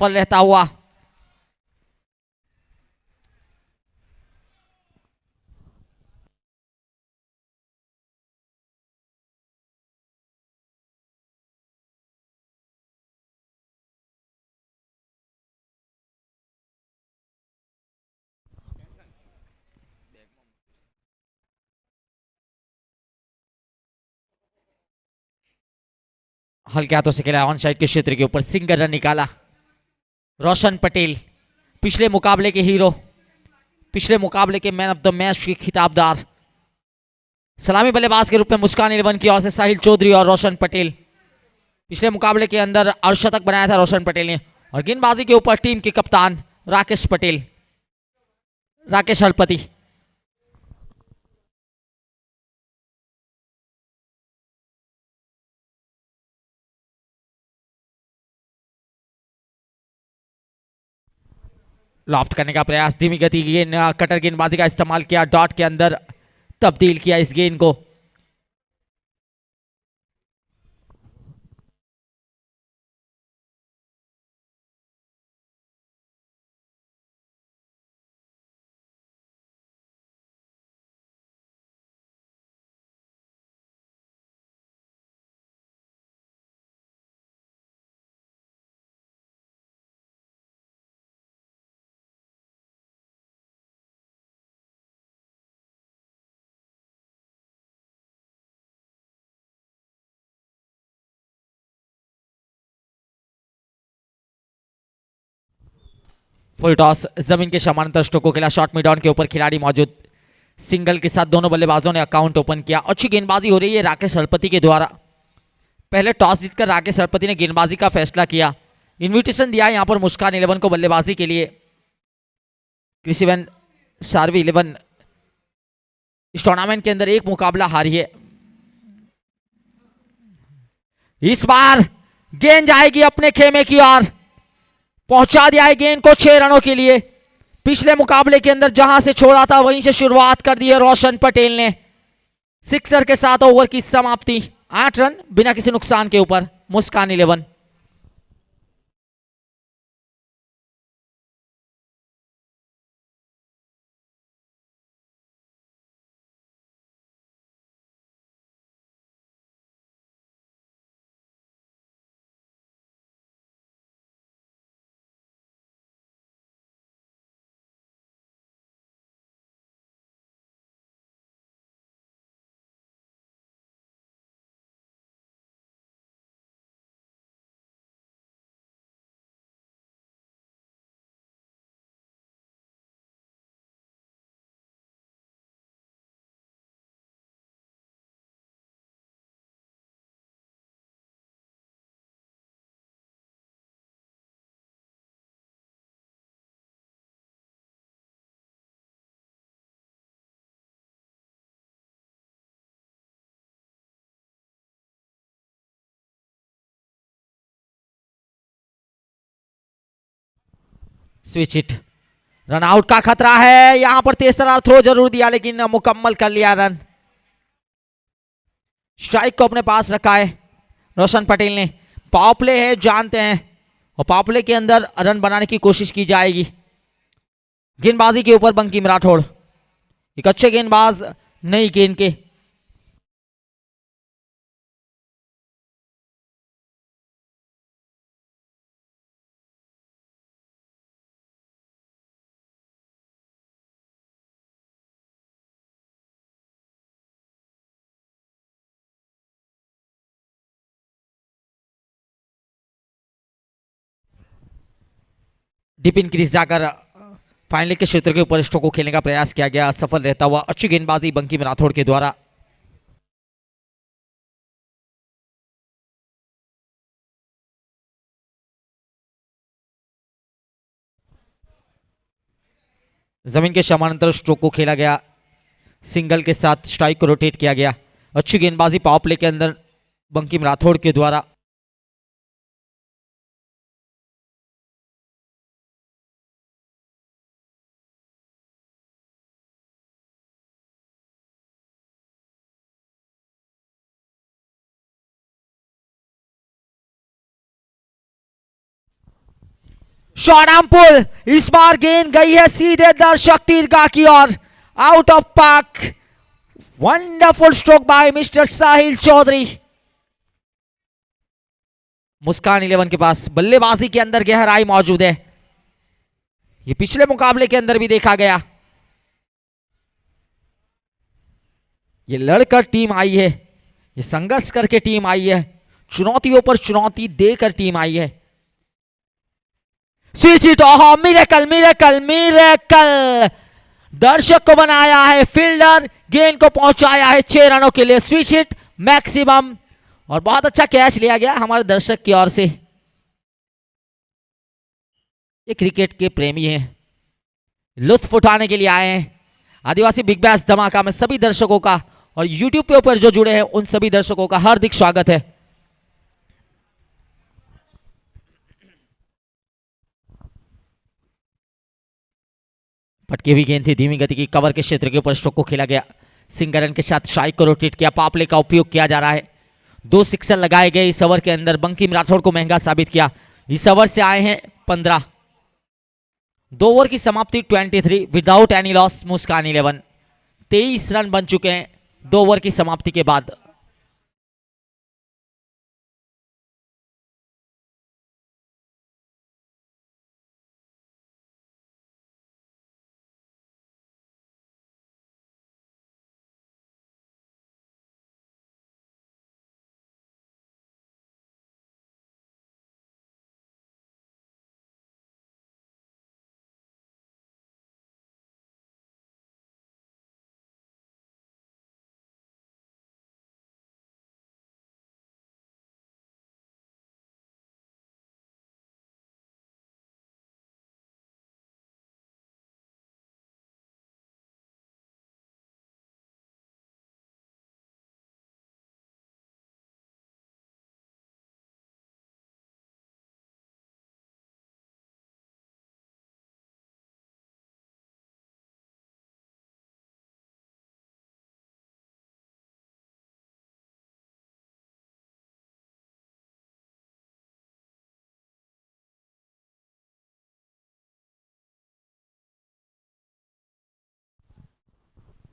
पर रहता हुआ हल्के हाथों से खेला ऑन साइड के क्षेत्र के ऊपर, सिंगल रन निकाला। रोशन पटेल पिछले मुकाबले के हीरो, पिछले मुकाबले के मैन ऑफ द मैच के खिताबदार, सलामी बल्लेबाज के रूप में मुस्कान 11 की ओर से साहिल चौधरी और रोशन पटेल। पिछले मुकाबले के अंदर अर्धशतक बनाया था रोशन पटेल ने। और गेंदबाजी के ऊपर टीम के कप्तान राकेश पटेल, राकेश हरपति। लॉफ्ट करने का प्रयास, धीमी गति की गेंद, कटर गेंदबाजी का इस्तेमाल किया, डॉट के अंदर तब्दील किया इस गेंद को। फुल टॉस, जमीन के समानांतर स्ट्रोक को खेला, शॉट मिड ऑन के ऊपर खिलाड़ी मौजूद, सिंगल के साथ दोनों बल्लेबाजों ने अकाउंट ओपन किया। अच्छी गेंदबाजी हो रही है राकेश हरपति के द्वारा। पहले टॉस जीतकर राकेश हरपति ने गेंदबाजी का फैसला किया, इन्विटेशन दिया यहां पर मुस्कान 11 को बल्लेबाजी के लिए। कृषि वन सार्वी 11 इस टूर्नामेंट के अंदर एक मुकाबला हारी है। इस बार गेंद जाएगी अपने खेमे की ओर, पहुंचा दिया है गेंद को 6 रनों के लिए। पिछले मुकाबले के अंदर जहां से छोड़ा था वहीं से शुरुआत कर दी है रोशन पटेल ने। सिक्सर के साथ ओवर की समाप्ति, 8 रन बिना किसी नुकसान के ऊपर मुस्कान 11। स्विच हिट, रन आउट का खतरा है। यहां पर तेज थ्रो जरूर दिया लेकिन मुकम्मल कर लिया रन। स्ट्राइक को अपने पास रखा है रोशन पटेल ने। पावर प्ले है जानते हैं, और पावर प्ले के अंदर रन बनाने की कोशिश की जाएगी। गेंदबाजी के ऊपर बंकिम राठौड़, एक अच्छे गेंदबाज नई गेंद के। डीप इन क्रीज जाकर फाइनल के क्षेत्र के ऊपर स्ट्रोक को खेलने का प्रयास किया गया, असफल रहता हुआ। अच्छी गेंदबाजी बंकिम राठौड़ के द्वारा। जमीन के समानांतर स्ट्रोक को खेला गया, सिंगल के साथ स्ट्राइक को रोटेट किया गया। अच्छी गेंदबाजी पावर प्ले के अंदर बंकिम राठौड़ के द्वारा। शॉर्ट पुल, इस बार गेंद गई है सीधे दर्शक तीरगाह की ओर, out of park. Wonderful stroke by mister Sahil Chaudhary. Muskan 11 के पास बल्लेबाजी के अंदर गहराई मौजूद है। ये पिछले मुकाबले के अंदर भी देखा गया। ये लड़कर टीम आई है, ये संघर्ष करके टीम आई है, चुनौतियों पर चुनौती देकर टीम आई है। स्विच हिट, ओह मिरेकल मिरेकल मिरेकल, दर्शक को बनाया है फील्डर, गेंद को पहुंचाया है 6 रनों के लिए। स्विच हिट मैक्सिमम, और बहुत अच्छा कैच लिया गया हमारे दर्शक की ओर से। ये क्रिकेट के प्रेमी हैं, लुत्फ उठाने के लिए आए हैं। आदिवासी बिग बैश धमाका में सभी दर्शकों का और यूट्यूब पे ऊपर जो जुड़े हैं उन सभी दर्शकों का हार्दिक स्वागत है। पटकी हुई गेंद थी, धीमी गति की, कवर के क्षेत्र के ऊपर स्ट्रोक को खेला गया। सिंगल रन के साथ स्ट्राइक को रोटेट किया, पापले का उपयोग किया जा रहा है। 2 सिक्सर लगाए गए इस ओवर के अंदर, बंकिम राठौड़ को महंगा साबित किया। इस ओवर से आए हैं 15। 2 ओवर की समाप्ति 23 विदाउट एनी लॉस। मुस्कान 11 23 रन बन चुके हैं 2 ओवर की समाप्ति के बाद।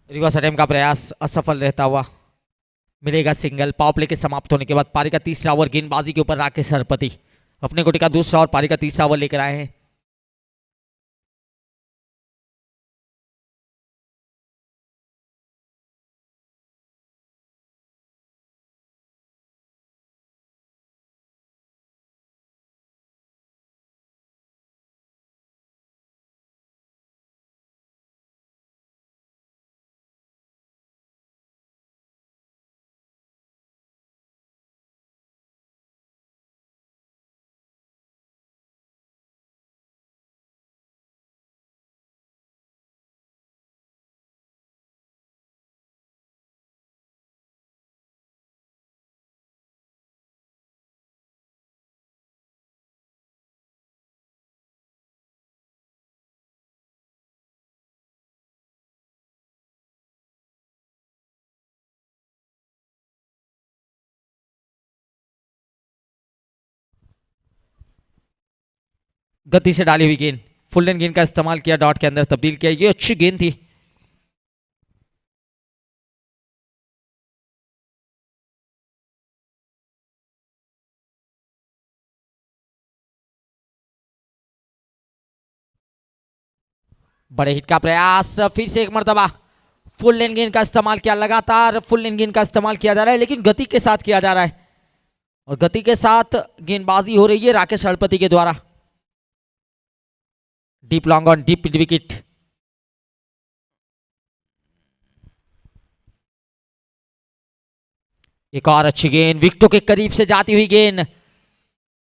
रिवर्स अटेम्प्ट का प्रयास असफल रहता हुआ मिलेगा सिंगल। पावर प्ले के समाप्त होने के बाद पारी का तीसरा ओवर, गेंदबाजी के ऊपर राकेश सरपति अपने कोटी का दूसरा और पारी का तीसरा ओवर लेकर आए हैं। गति से डाली हुई गेंद, फुल लेंथ गेंद का इस्तेमाल किया, डॉट के अंदर तब्दील किया। ये अच्छी गेंद थी। बड़े हिट का प्रयास, फिर से एक मर्तबा फुल लेंथ गेंद का इस्तेमाल किया। लगातार फुल लेंथ गेंद का इस्तेमाल किया जा रहा है, लेकिन गति के साथ किया जा रहा है और गति के साथ गेंदबाजी हो रही है राकेश सरपति के द्वारा। Deep long on, deep wicket. एक और अच्छी गेंद, विकेटों के करीब से जाती हुई गेंद।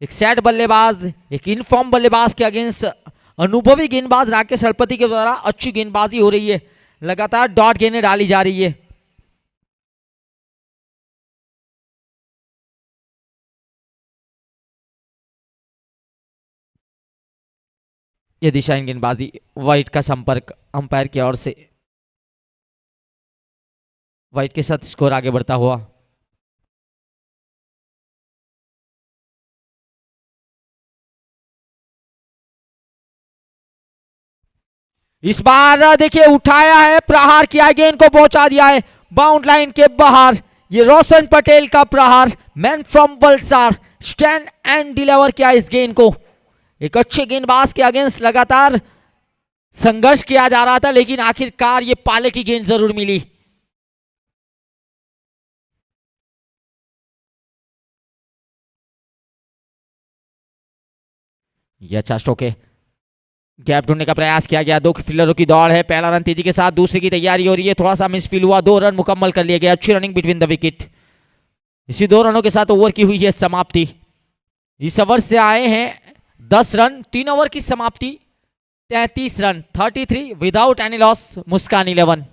एक सेट बल्लेबाज, एक इनफॉर्म बल्लेबाज के अगेंस्ट अनुभवी गेंदबाज राकेश सरपति के द्वारा अच्छी गेंदबाजी हो रही है। लगातार डॉट गेंदें डाली जा रही है। ये दिशाहीन गेंदबाजी, वाइट का संपर्क अंपायर की ओर से, वाइट के साथ स्कोर आगे बढ़ता हुआ। इस बार देखिए उठाया है, प्रहार किया, गेंद को पहुंचा दिया है बाउंड लाइन के बाहर। ये रोशन पटेल का प्रहार, man from Valsad, stand and deliver किया इस गेंद को। एक अच्छे गेंदबाज के अगेंस्ट लगातार संघर्ष किया जा रहा था, लेकिन आखिरकार ये पाले की गेंद जरूर मिली। ये अच्छा स्ट्रोक है, गैप ढूंढने का प्रयास किया गया, दो फील्डरों की दौड़ है, पहला रन तेजी के साथ, दूसरे की तैयारी हो रही है, थोड़ा सा मिसफील हुआ, 2 रन मुकम्मल कर लिए गए। अच्छी रनिंग बिटवीन द विकेट। इसी 2 रनों के साथ ओवर की हुई है समाप्ति। इस ओवर से आए हैं 10 रन, 3 ओवर की समाप्ति 33 रन, 33 विदाउट एनी लॉस, मुस्कान 11।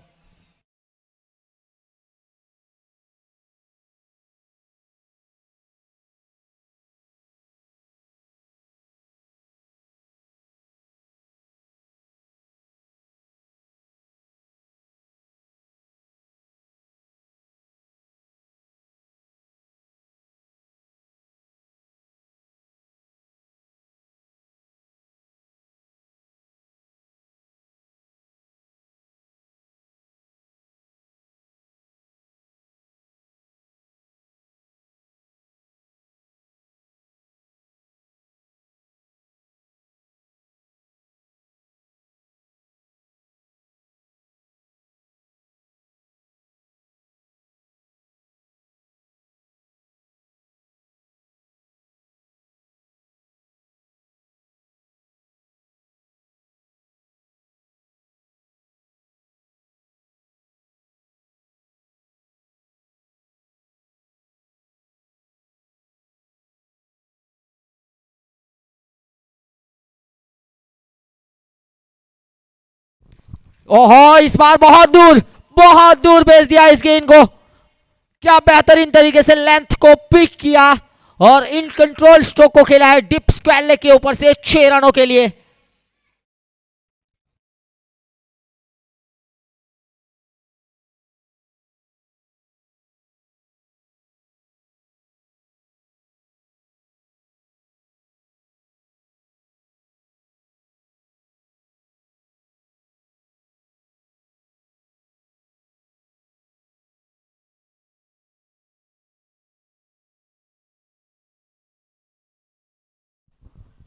ओहो, इस बार बहुत दूर भेज दिया इस गेंद को। क्या बेहतरीन तरीके से लेंथ को पिक किया और इन कंट्रोल स्ट्रोक को खेला है डिप स्क्वायर लेग के ऊपर से 6 रनों के लिए।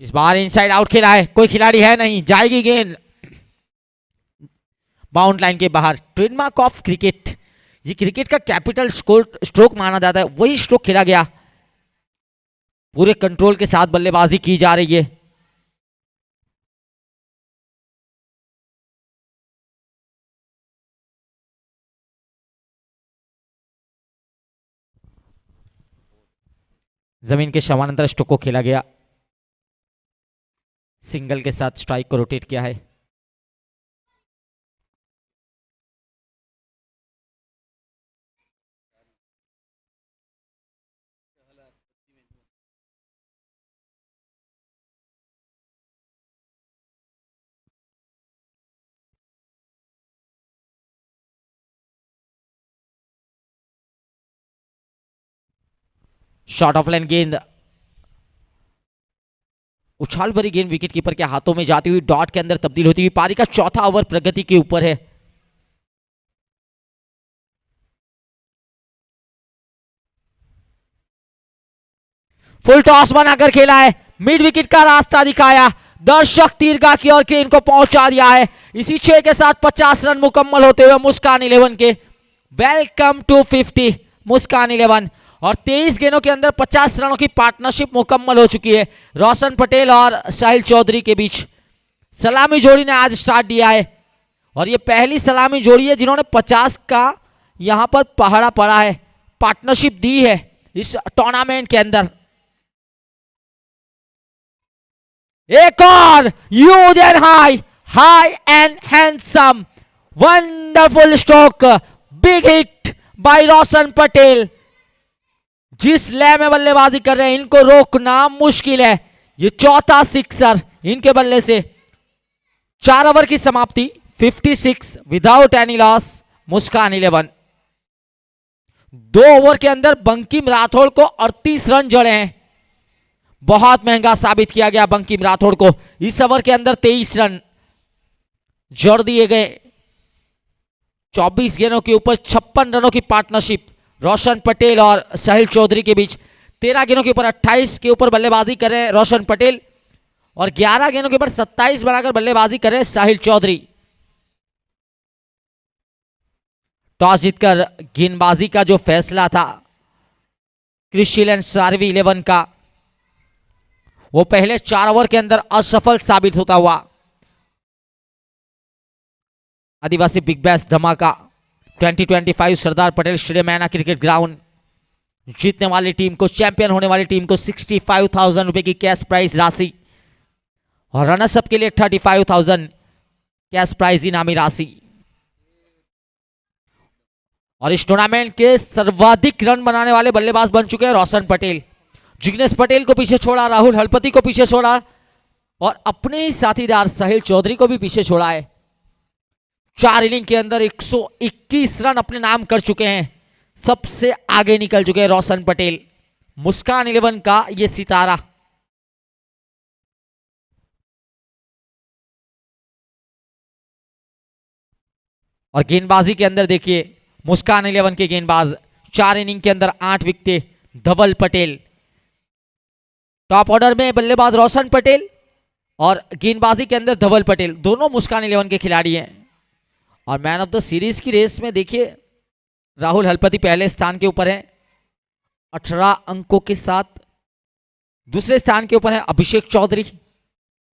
इस बार इनसाइड आउट खेला है, कोई खिलाड़ी है नहीं, जाएगी गेंद बाउंड लाइन के बाहर। ट्रेडमार्क ऑफ क्रिकेट, ये क्रिकेट का कैपिटल स्ट्रोक माना जाता है, वही स्ट्रोक खेला गया। पूरे कंट्रोल के साथ बल्लेबाजी की जा रही है। जमीन के समानांतर स्ट्रोक को खेला गया, सिंगल के साथ स्ट्राइक को रोटेट किया है। शॉर्ट ऑफ लाइन गेंद, उछाल भरी गेंद विकेट कीपर के हाथों में जाती हुई डॉट के अंदर तब्दील होती हुई। पारी का चौथा ओवर प्रगति के ऊपर है। फुल टॉस बनाकर खेला है, मिड विकेट का रास्ता दिखाया, दर्शक दीर्घा की ओर गेंद को पहुंचा दिया है। इसी 6 के साथ 50 रन मुकम्मल होते हुए मुस्कान 11 के वेलकम टू 50 मुस्कान 11। और 23 गेंदों के अंदर 50 रनों की पार्टनरशिप मुकम्मल हो चुकी है रोशन पटेल और साहिल चौधरी के बीच। सलामी जोड़ी ने आज स्टार्ट दिया है और ये पहली सलामी जोड़ी है जिन्होंने 50 का यहां पर पहाड़ा पड़ा है, पार्टनरशिप दी है इस टूर्नामेंट के अंदर। एक और huge and high and handsome wonderful stroke, big hit by Roshan Patel. जिस लय में बल्लेबाजी कर रहे हैं इनको रोकना मुश्किल है। ये चौथा सिक्सर इनके बल्ले से। 4 ओवर की समाप्ति 56 विदाउट एनी लॉस, मुस्कान 11। 2 ओवर के अंदर बंकिम राठौड़ को 38 रन जड़े हैं। बहुत महंगा साबित किया गया बंकिम राठौड़ को। इस ओवर के अंदर 23 रन। जोड़ दिए गए। 24 गेंदों के ऊपर 56 रनों की पार्टनरशिप रोशन पटेल और साहिल चौधरी के बीच। 13 गेंदों के ऊपर 28 के ऊपर बल्लेबाजी कर रहे हैं रोशन पटेल और 11 गेंदों के ऊपर 27 बनाकर बल्लेबाजी कर रहे हैं साहिल चौधरी। टॉस जीतकर गेंदबाजी का जो फैसला था क्रिस्चियन सार्वी 11 का, वो पहले 4 ओवर के अंदर असफल साबित होता हुआ। आदिवासी बिग बैश धमाका 2025 सरदार पटेल स्टेडियम मैना क्रिकेट ग्राउंड। जीतने वाली टीम को, चैंपियन होने वाली टीम को 65,000 रुपए की कैश प्राइज राशि और रनर्स अप के लिए 35,000 कैश प्राइज इनामी राशि। और इस टूर्नामेंट के सर्वाधिक रन बनाने वाले बल्लेबाज बन चुके हैं रोशन पटेल। जिग्नेश पटेल को पीछे छोड़ा, राहुल हलपति को पीछे छोड़ा और अपने ही साथीदार साहिल चौधरी को भी पीछे छोड़ा है। 4 इनिंग के अंदर 121 रन अपने नाम कर चुके हैं। सबसे आगे निकल चुके हैं रोशन पटेल, मुस्कान 11 का ये सितारा। और गेंदबाजी के अंदर देखिए मुस्कान 11 के गेंदबाज 4 इनिंग के अंदर 8 विकेट। धवल पटेल टॉप ऑर्डर में, बल्लेबाज रोशन पटेल और गेंदबाजी के अंदर धवल पटेल, दोनों मुस्कान 11 के खिलाड़ी हैं। और मैन ऑफ द सीरीज की रेस में देखिए राहुल हलपति पहले स्थान के ऊपर है 18 अंकों के साथ। दूसरे स्थान के ऊपर है अभिषेक चौधरी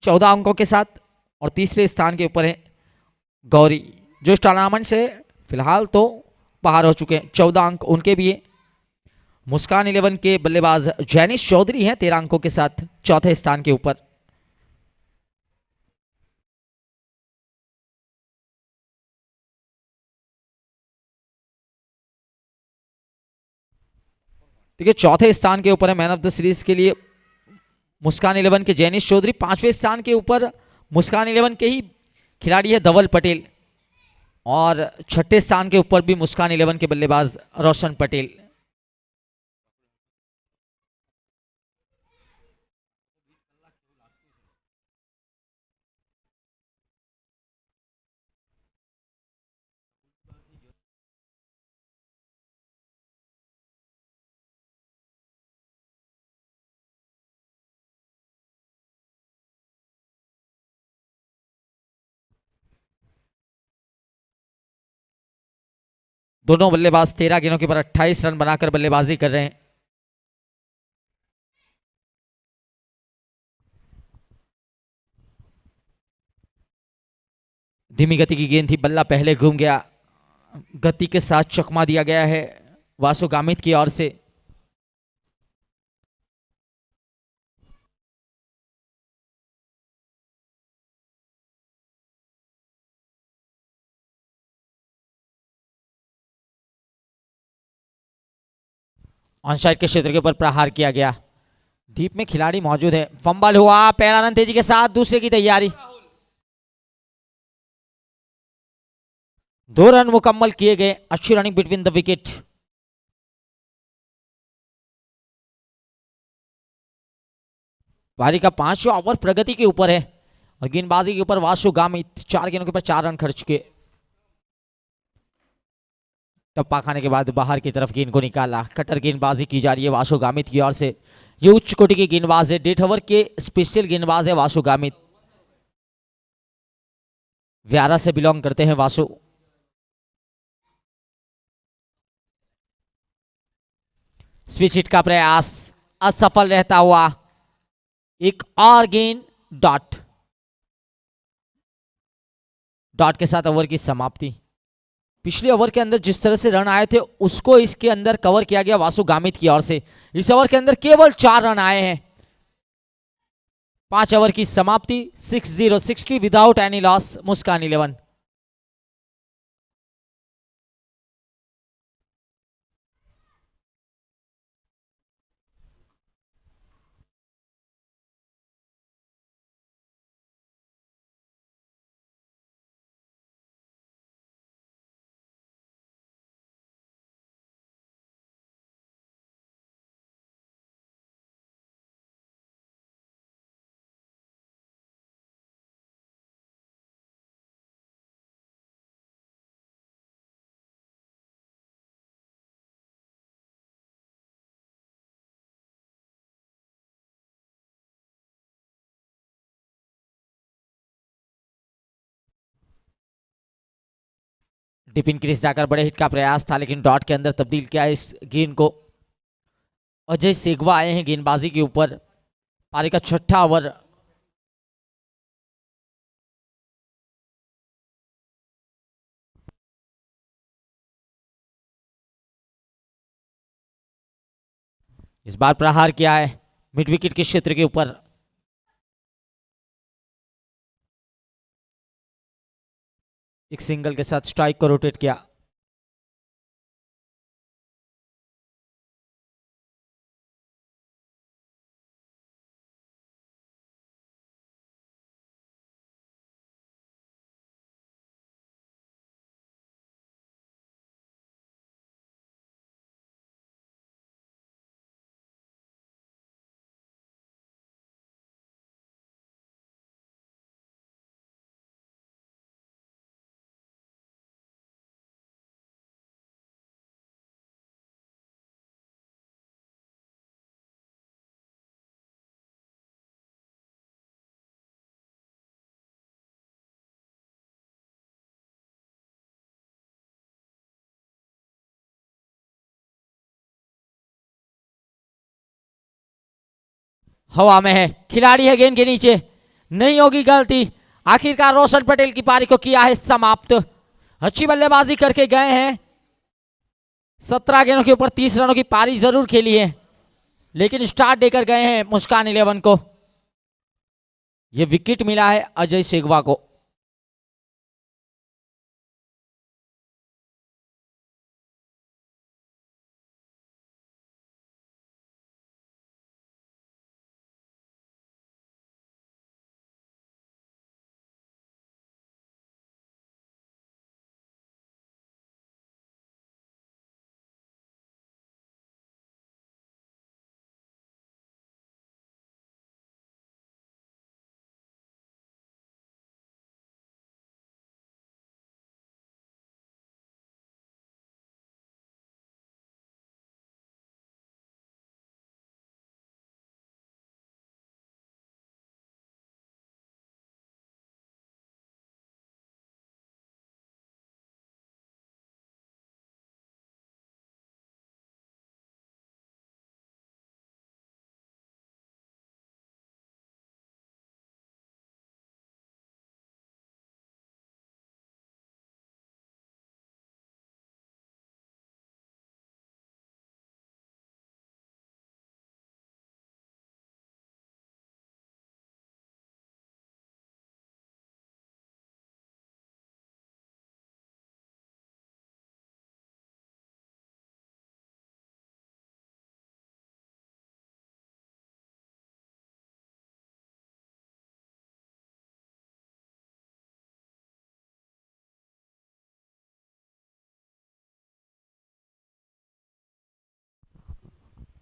14 अंकों के साथ। और तीसरे स्थान के ऊपर है गौरी, जो इस टूर्नामेंट से फिलहाल तो बाहर हो चुके हैं। 14 अंक उनके भी है। मुस्कान 11 के बल्लेबाज जैनिश चौधरी हैं 13 अंकों के साथ चौथे स्थान के ऊपर। देखिए चौथे स्थान के ऊपर है मैन ऑफ द सीरीज के लिए मुस्कान 11 के जैनिश चौधरी। 5वें स्थान के ऊपर मुस्कान 11 के ही खिलाड़ी है धवल पटेल। और 6ठे स्थान के ऊपर भी मुस्कान 11 के बल्लेबाज रोशन पटेल। दोनों बल्लेबाज 13 गेंदों के ऊपर 28 रन बनाकर बल्लेबाजी कर रहे हैं। धीमी गति की गेंद थी, बल्ला पहले घूम गया। गति के साथ चकमा दिया गया है वासु गामित की ओर से। ऑनसाइड के क्षेत्र के ऊपर प्रहार किया गया। डीप में खिलाड़ी मौजूद है। फंबल हुआ, पहला रन तेजी के साथ, दूसरे की तैयारी। 2 रन मुकम्मल किए गए। अच्छी रनिंग बिटवीन द विकेट। पारी का 5वां ओवर प्रगति के ऊपर है और गेंदबाजी के ऊपर वासु गामित 4 गेंदों के ऊपर 4 रन खर्च के। टप्पा खाने के बाद बाहर की तरफ गेंद को निकाला। कटर गेंदबाजी की जा रही है वासु गामित की ओर से। ये उच्च कोटि के गेंदबाज है, डेथ ओवर के स्पेशल गेंदबाज है वासु गामित। व्यारा से बिलोंग करते हैं वासु। स्विच हिट का प्रयास असफल रहता हुआ। एक और गेंद डॉट। डॉट के साथ ओवर की समाप्ति। पिछले ओवर के अंदर जिस तरह से रन आए थे उसको इसके अंदर कवर किया गया वासु गामित की ओर से। इस ओवर के अंदर केवल 4 रन आए हैं। 5 ओवर की समाप्ति। 60 विदाउट एनी लॉस मुस्कान 11। डिप इंक्रीज जाकर बड़े हिट का प्रयास था, लेकिन डॉट के अंदर तब्दील किया इस गेंद को। अजय सेगवा आए हैं गेंदबाजी के ऊपर। पारी का छठा ओवर। इस बार प्रहार किया है मिड विकेट के क्षेत्र के ऊपर। एक सिंगल के साथ स्ट्राइक को रोटेट किया। हवा में है, खिलाड़ी है गेंद के नीचे, नहीं होगी गलती। आखिरकार रोशन पटेल की पारी को किया है समाप्त। अच्छी बल्लेबाजी करके गए हैं। 17 गेंदों के ऊपर 30 रनों की पारी जरूर खेली है, लेकिन स्टार्ट देकर गए हैं मुस्कान 11 को। यह विकेट मिला है अजय सेगवा को।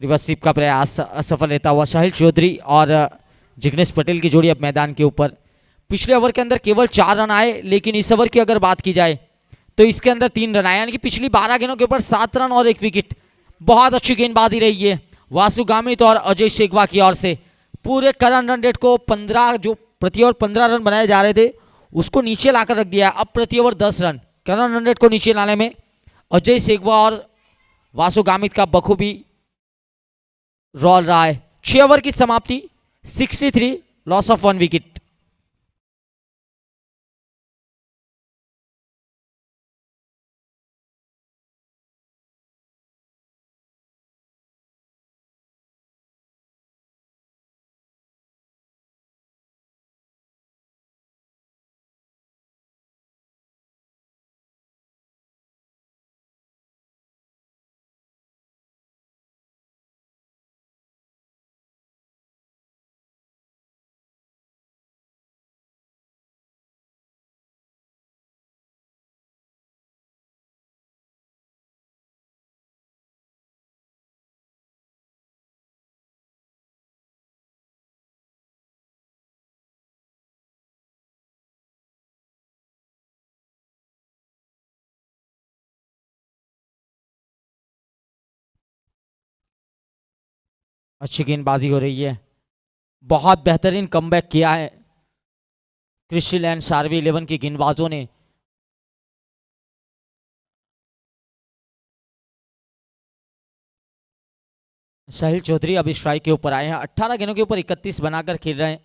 रिवर्स स्वीप का प्रयास असफल रहता हुआ साहिल चौधरी और जिग्नेश पटेल की जोड़ी अब मैदान के ऊपर। पिछले ओवर के अंदर केवल 4 रन आए, लेकिन इस ओवर की अगर बात की जाए तो इसके अंदर 3 रन आए, यानी कि पिछली 12 गेंदों के ऊपर 7 रन और 1 विकेट। बहुत अच्छी गेंदबाजी रही है वासु गामित और अजय सेगवा की ओर से। पूरे करंट रन रेट को 15 जो प्रति ओवर 15 रन बनाए जा रहे थे उसको नीचे लाकर रख दिया। अब प्रति over 10 run, current run rate को नीचे लाने में अजय सेगवा और वासु गामित का बखूबी रोल रहा है। 6 ओवर की समाप्ति, 63, लॉस ऑफ 1 विकेट। अच्छी गेंदबाजी हो रही है, बहुत बेहतरीन कमबैक किया है क्रिस्टल एंड सार्वी 11 के गेंदबाजों ने। साहिल चौधरी अब स्ट्राइक के ऊपर आए हैं, 18 गेंदों के ऊपर 31 बनाकर खेल रहे हैं।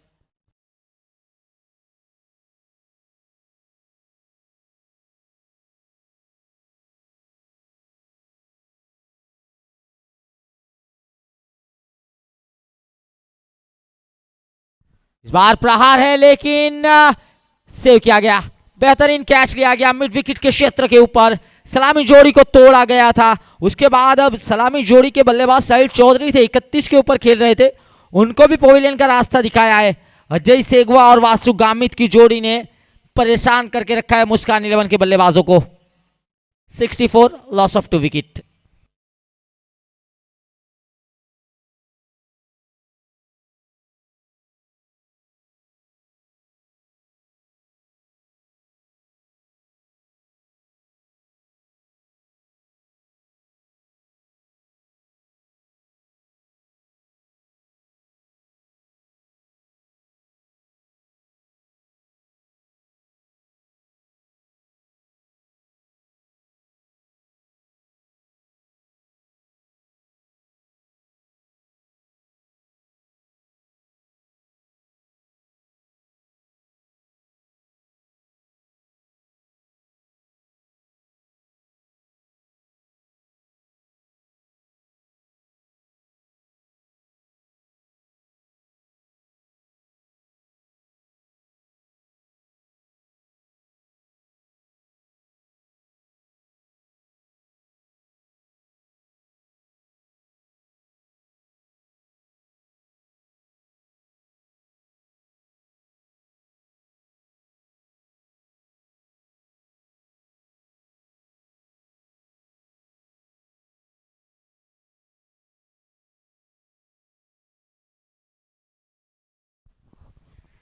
इस बार प्रहार है लेकिन सेव किया गया, बेहतरीन कैच लिया गया मिड विकेट के क्षेत्र के ऊपर। सलामी जोड़ी को तोड़ा गया था। उसके बाद अब सलामी जोड़ी के बल्लेबाज साहिल चौधरी थे, 31 के ऊपर खेल रहे थे, उनको भी पवेलियन का रास्ता दिखाया है। अजय सेगवा और वासु गामित की जोड़ी ने परेशान करके रखा है मुस्कान 11 के बल्लेबाजों को। 64 loss of 2 wicket.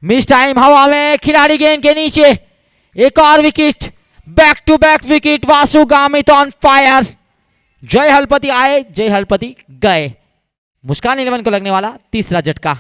Mistime, हवा में खिलाड़ी गेंद के नीचे, एक और wicket, back to back wicket. Vasu Gamit on fire. Jay Halpati आए, जय हलपति गए। मुस्कान 11 को लगने वाला तीसरा झटका।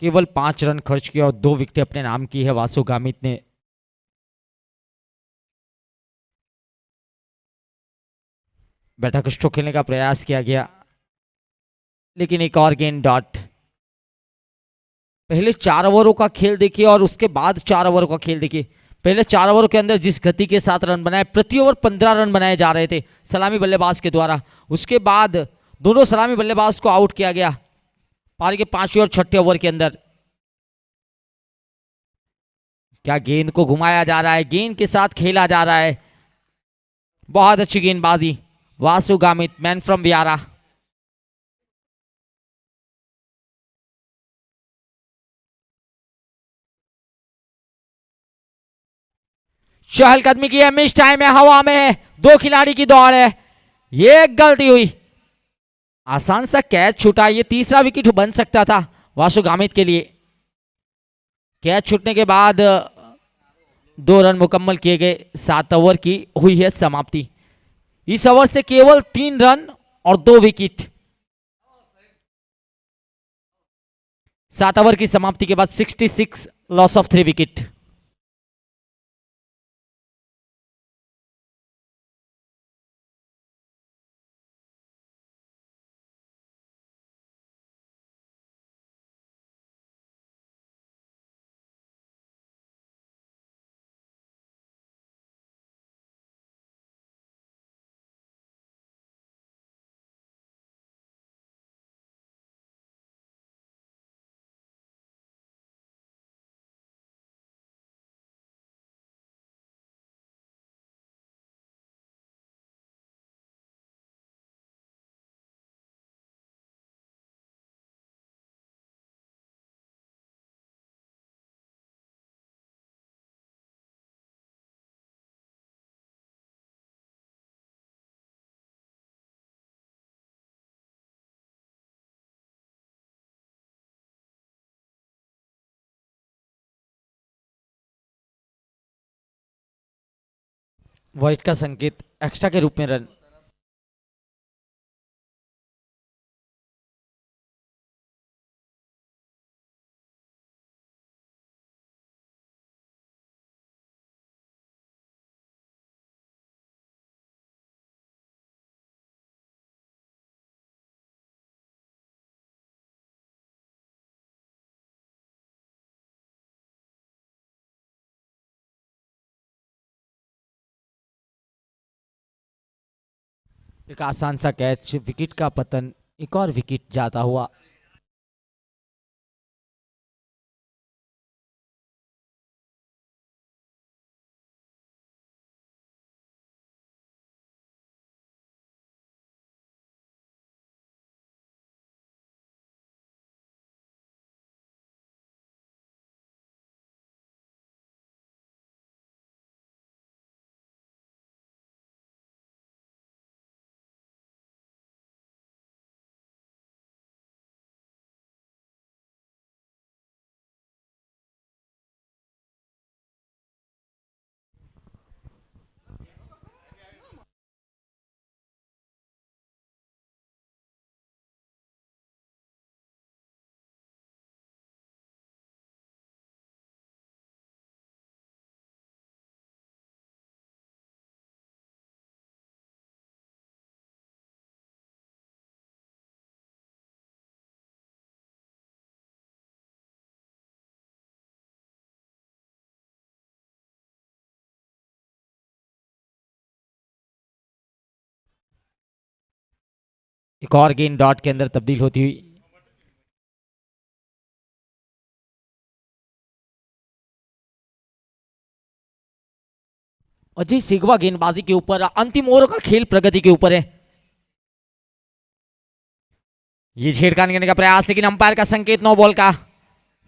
केवल 5 रन खर्च किया और 2 विकेट अपने नाम की है वासु गामित ने। बैठक स्ट्रोक खेलने का प्रयास किया गया लेकिन एक और गेंद डॉट। पहले 4 ओवरों का खेल देखिए और उसके बाद 4 ओवरों का खेल देखिए। पहले 4 ओवर के अंदर जिस गति के साथ रन बनाए, प्रति ओवर 15 रन बनाए जा रहे थे सलामी बल्लेबाज के द्वारा। उसके बाद दोनों सलामी बल्लेबाज को आउट किया गया पारी के 5वें और 6ठे ओवर के अंदर। क्या गेंद को घुमाया जा रहा है, गेंद के साथ खेला जा रहा है। बहुत अच्छी गेंदबाजी वासु गामित, मैन फ्रॉम वियारा। चहलकदमी की है, मिस टाइम है, हवा में है, 2 खिलाड़ी की दौड़ है, ये गलती हुई। आसान सा कैच छूटा, ये तीसरा विकेट बन सकता था वासु गामित के लिए। कैच छूटने के बाद 2 रन मुकम्मल किए गए। 7 ओवर की हुई है समाप्ति। इस ओवर से केवल 3 रन और 2 विकेट। 7 ओवर की समाप्ति के बाद 66 लॉस ऑफ 3 विकेट। वाइट का संकेत, एक्स्ट्रा के रूप में रन। एक आसान सा कैच, विकेट का पतन, एक और विकेट जाता हुआ। एक और गेंद डॉट के अंदर तब्दील होती हुई। अजय सिगवा गेंदबाजी के ऊपर, अंतिम ओवर का खेल प्रगति के ऊपर है। ये छेड़खानी करने का प्रयास, लेकिन अंपायर का संकेत नो बॉल का।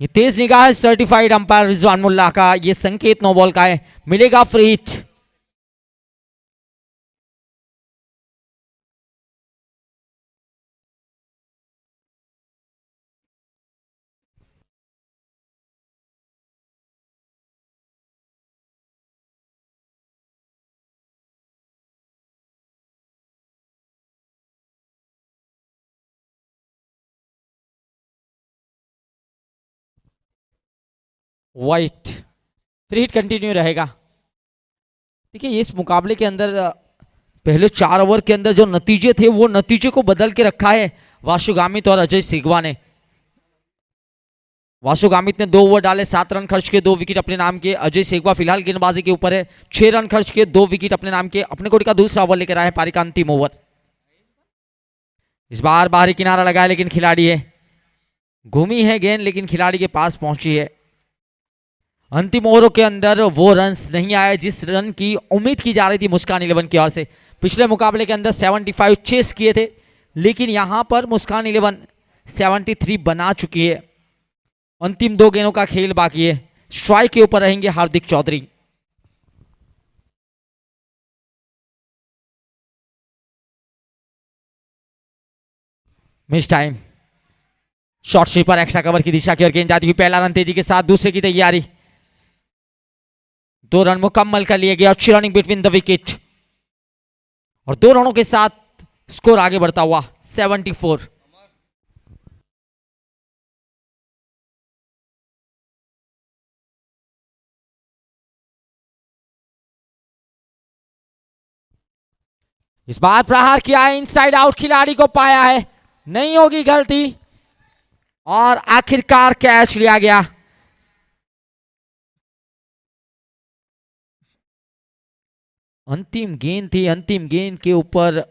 ये तेज निगाह है सर्टिफाइड अंपायर रिजवान मुल्ला का, ये संकेत नो बॉल का है, मिलेगा free hit. White, free hit continue रहेगा। देखिए इस मुकाबले के अंदर पहले 4 ओवर के अंदर जो नतीजे थे वो नतीजे को बदल के रखा है वासु गामित और अजय सिगवा ने। वासु गामित ने 2 ओवर डाले, 7 रन खर्च के 2 विकेट अपने नाम के। अजय सिगवा फिलहाल गेंदबाजी के ऊपर है, 6 रन खर्च के 2 विकेट अपने नाम के। अपने कोटी का दूसरा ओवर लेकर आए पारी का अंतिम ओवर। इस बार बाहरी किनारा लगाया, लेकिन खिलाड़ी है, घूमी है गेंद लेकिन खिलाड़ी के पास पहुंची है। अंतिम ओवरों के अंदर वो रन्स नहीं आए जिस रन की उम्मीद की जा रही थी मुस्कान 11 की ओर से। पिछले मुकाबले के अंदर 75 चेस किए थे, लेकिन यहां पर मुस्कान 11 73 बना चुकी है। अंतिम 2 गेंदों का खेल बाकी है। स्ट्राइक के ऊपर रहेंगे Hardik Chaudhary. Mistime, short sweeper extra cover की दिशा की ओर गेंद जाती हुई। पहला रन तेजी के साथ, दूसरे की तैयारी। 2 रन मुकम्मल कर लिए गए, अच्छी रनिंग बिटवीन द विकेट, और 2 रनों के साथ स्कोर आगे बढ़ता हुआ 74। इस बार प्रहार किया है, इनसाइड आउट, खिलाड़ी को पाया है, नहीं होगी गलती, और आखिरकार कैच लिया गया। अंतिम गेंद थी, अंतिम गेंद के ऊपर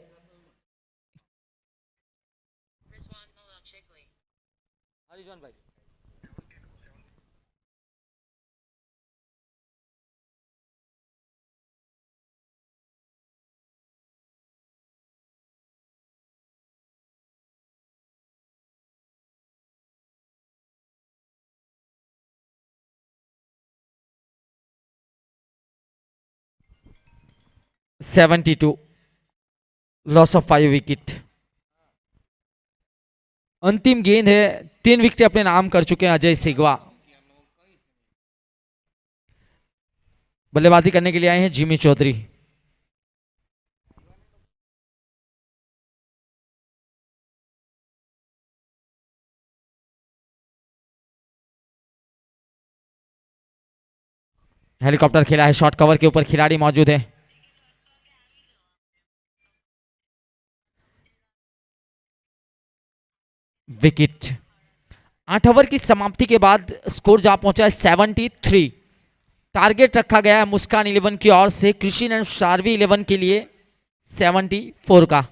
$72, लॉस ऑफ 5 विकेट। अंतिम गेंद है, 3 विकेट अपने नाम कर चुके हैं अजय सिगवा। बल्लेबाजी करने के लिए आए हैं जिमी चौधरी। हेलीकॉप्टर खेला है, शॉट कवर के ऊपर खिलाड़ी मौजूद है। विकेट। 8 ओवर की समाप्ति के बाद स्कोर जा पहुंचा है 73। टारगेट रखा गया है मुस्कान 11 की ओर से कृषि एंड शारवी 11 के लिए 74 का।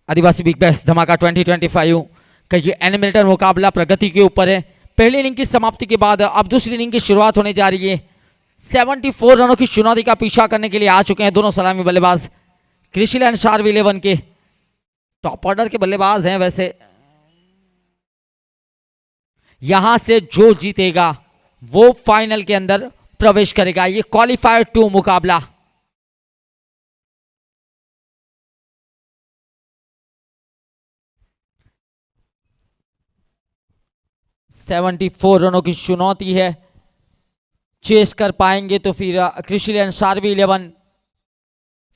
आदिवासी बिग बैश धमाका 2025 का ये एनिमेटर मुकाबला प्रगति के ऊपर है। पहली इनिंग की समाप्ति के बाद अब दूसरी इनिंग की शुरुआत होने जा रही है। 74 रनों की चुनौती का पीछा करने के लिए आ चुके हैं दोनों सलामी बल्लेबाज कृषि एंड शारवी 11 के। टॉप ऑर्डर के बल्लेबाज हैं वैसे यहां से जो जीतेगा वो फाइनल के अंदर प्रवेश करेगा। ये क्वालिफायर 2 मुकाबला। सेवेंटी 74 रनों की चुनौती है। चेस कर पाएंगे तो फिर क्रिस्टियन शार्वी 11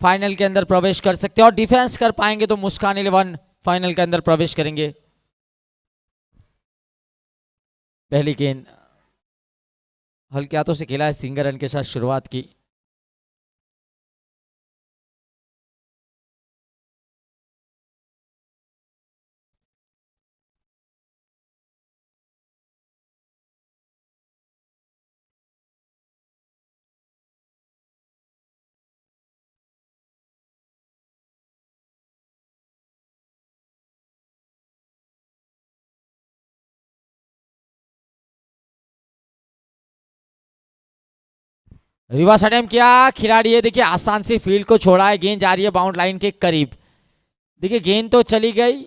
फाइनल के अंदर प्रवेश कर सकते हैं, और डिफेंस कर पाएंगे तो मुस्कान 11 फाइनल के अंदर प्रवेश करेंगे। पहली गेंद हल्के हाथों से खेला है, सिंगल रन के साथ शुरुआत की। रिवर्स अटेम्प्ट किया खिलाड़ी है, देखिए आसान से फील्ड को छोड़ा है, गेंद जा रही है बाउंड लाइन के करीब। देखिए गेंद तो चली गई,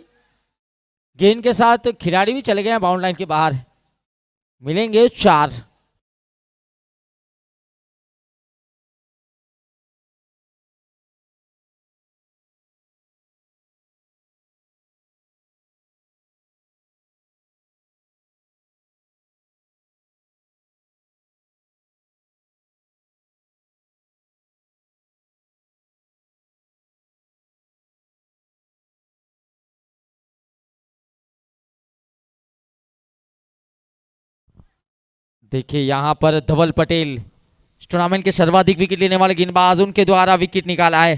गेंद के साथ खिलाड़ी भी चले गए बाउंड लाइन के बाहर। मिलेंगे 4। देखिए यहां पर धवल पटेल टूर्नामेंट के सर्वाधिक विकेट लेने वाले गेंदबाज, उनके द्वारा विकेट निकाला है।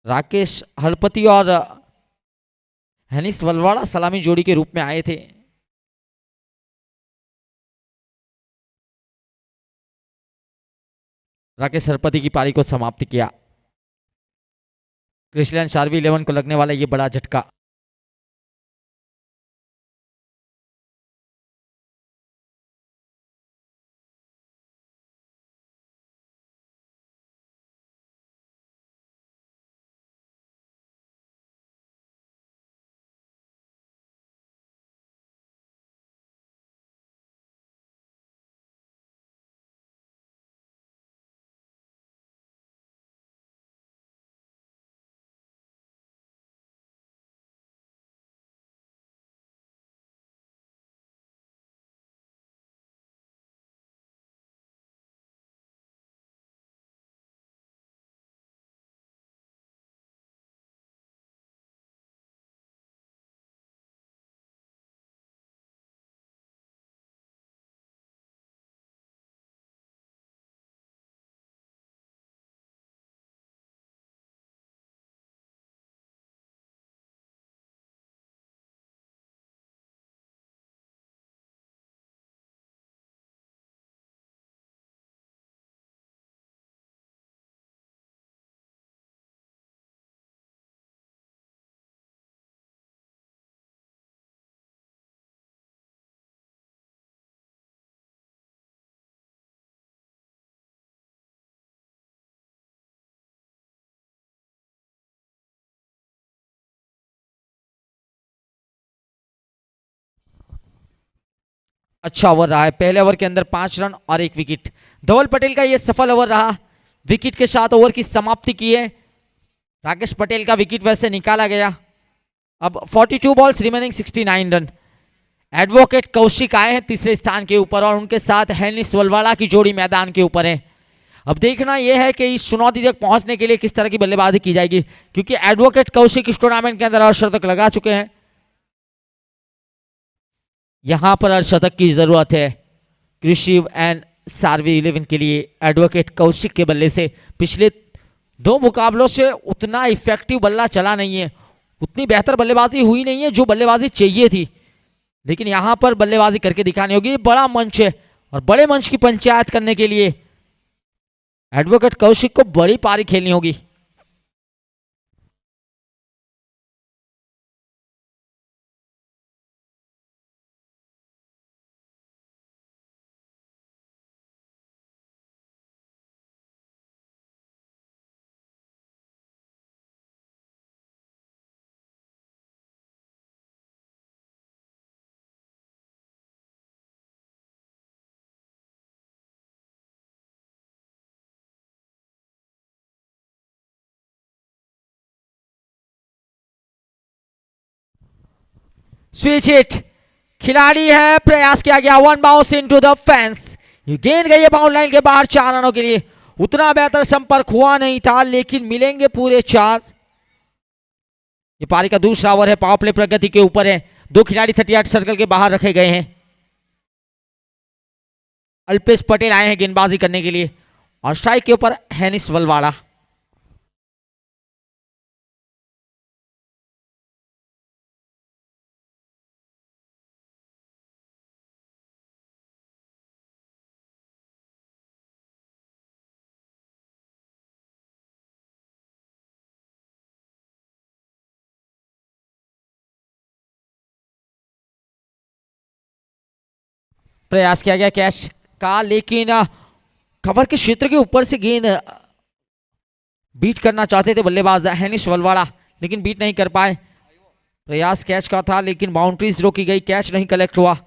राकेश हरपति और हनीश वलवाड़ा सलामी जोड़ी के रूप में आए थे। राकेश हरपति की पारी को समाप्त किया। क्रिस्टियन शार्वी 11 को लगने वाला ये बड़ा झटका। अच्छा ओवर रहा है, पहले ओवर के अंदर 5 रन और 1 विकेट। धवल पटेल का यह सफल ओवर रहा, विकेट के साथ ओवर की समाप्ति की है। राकेश पटेल का विकेट वैसे निकाला गया। अब 42 balls remaining 69 run. Advocate Kaushik आए हैं तीसरे स्थान के ऊपर, और उनके साथ हैनिस वलवाड़ा की जोड़ी मैदान के ऊपर है। अब देखना यह है कि इस चुनौती तक पहुंचने के लिए किस तरह की बल्लेबाजी की जाएगी, क्योंकि एडवोकेट कौशिक इस टूर्नामेंट के अंदर अर्धशतक लगा चुके हैं। यहां पर अर्धशतक की जरूरत है कृषि एंड सार्वी 11 के लिए। एडवोकेट कौशिक के बल्ले से पिछले 2 मुकाबलों से उतना इफेक्टिव बल्ला चला नहीं है, उतनी बेहतर बल्लेबाजी हुई नहीं है जो बल्लेबाजी चाहिए थी, लेकिन यहां पर बल्लेबाजी करके दिखानी होगी। बड़ा मंच है, और बड़े मंच की पंचायत करने के लिए एडवोकेट कौशिक को बड़ी पारी खेलनी होगी। स्विच हिट, खिलाड़ी है, प्रयास किया गया, one bounce into the fence, ये गेंद गई है बाउंड लाइन के बाहर 4 रनों के लिए। उतना बेहतर संपर्क हुआ नहीं था लेकिन मिलेंगे पूरे 4। ये पारी का दूसरा ओवर है, पावर प्ले प्रगति के ऊपर है, 2 खिलाड़ी 38 सर्कल के बाहर रखे गए हैं। अल्पेश पटेल आए हैं गेंदबाजी करने के लिए और स्ट्राइक के ऊपर हैनिस वलवाड़ा। प्रयास किया गया कैच का लेकिन कवर के क्षेत्र के ऊपर से गेंद बीट करना चाहते थे बल्लेबाज हैनिस वलवाड़ा लेकिन बीट नहीं कर पाए। प्रयास कैच का था लेकिन बाउंड्रीज रोकी गई, कैच नहीं कलेक्ट हुआ।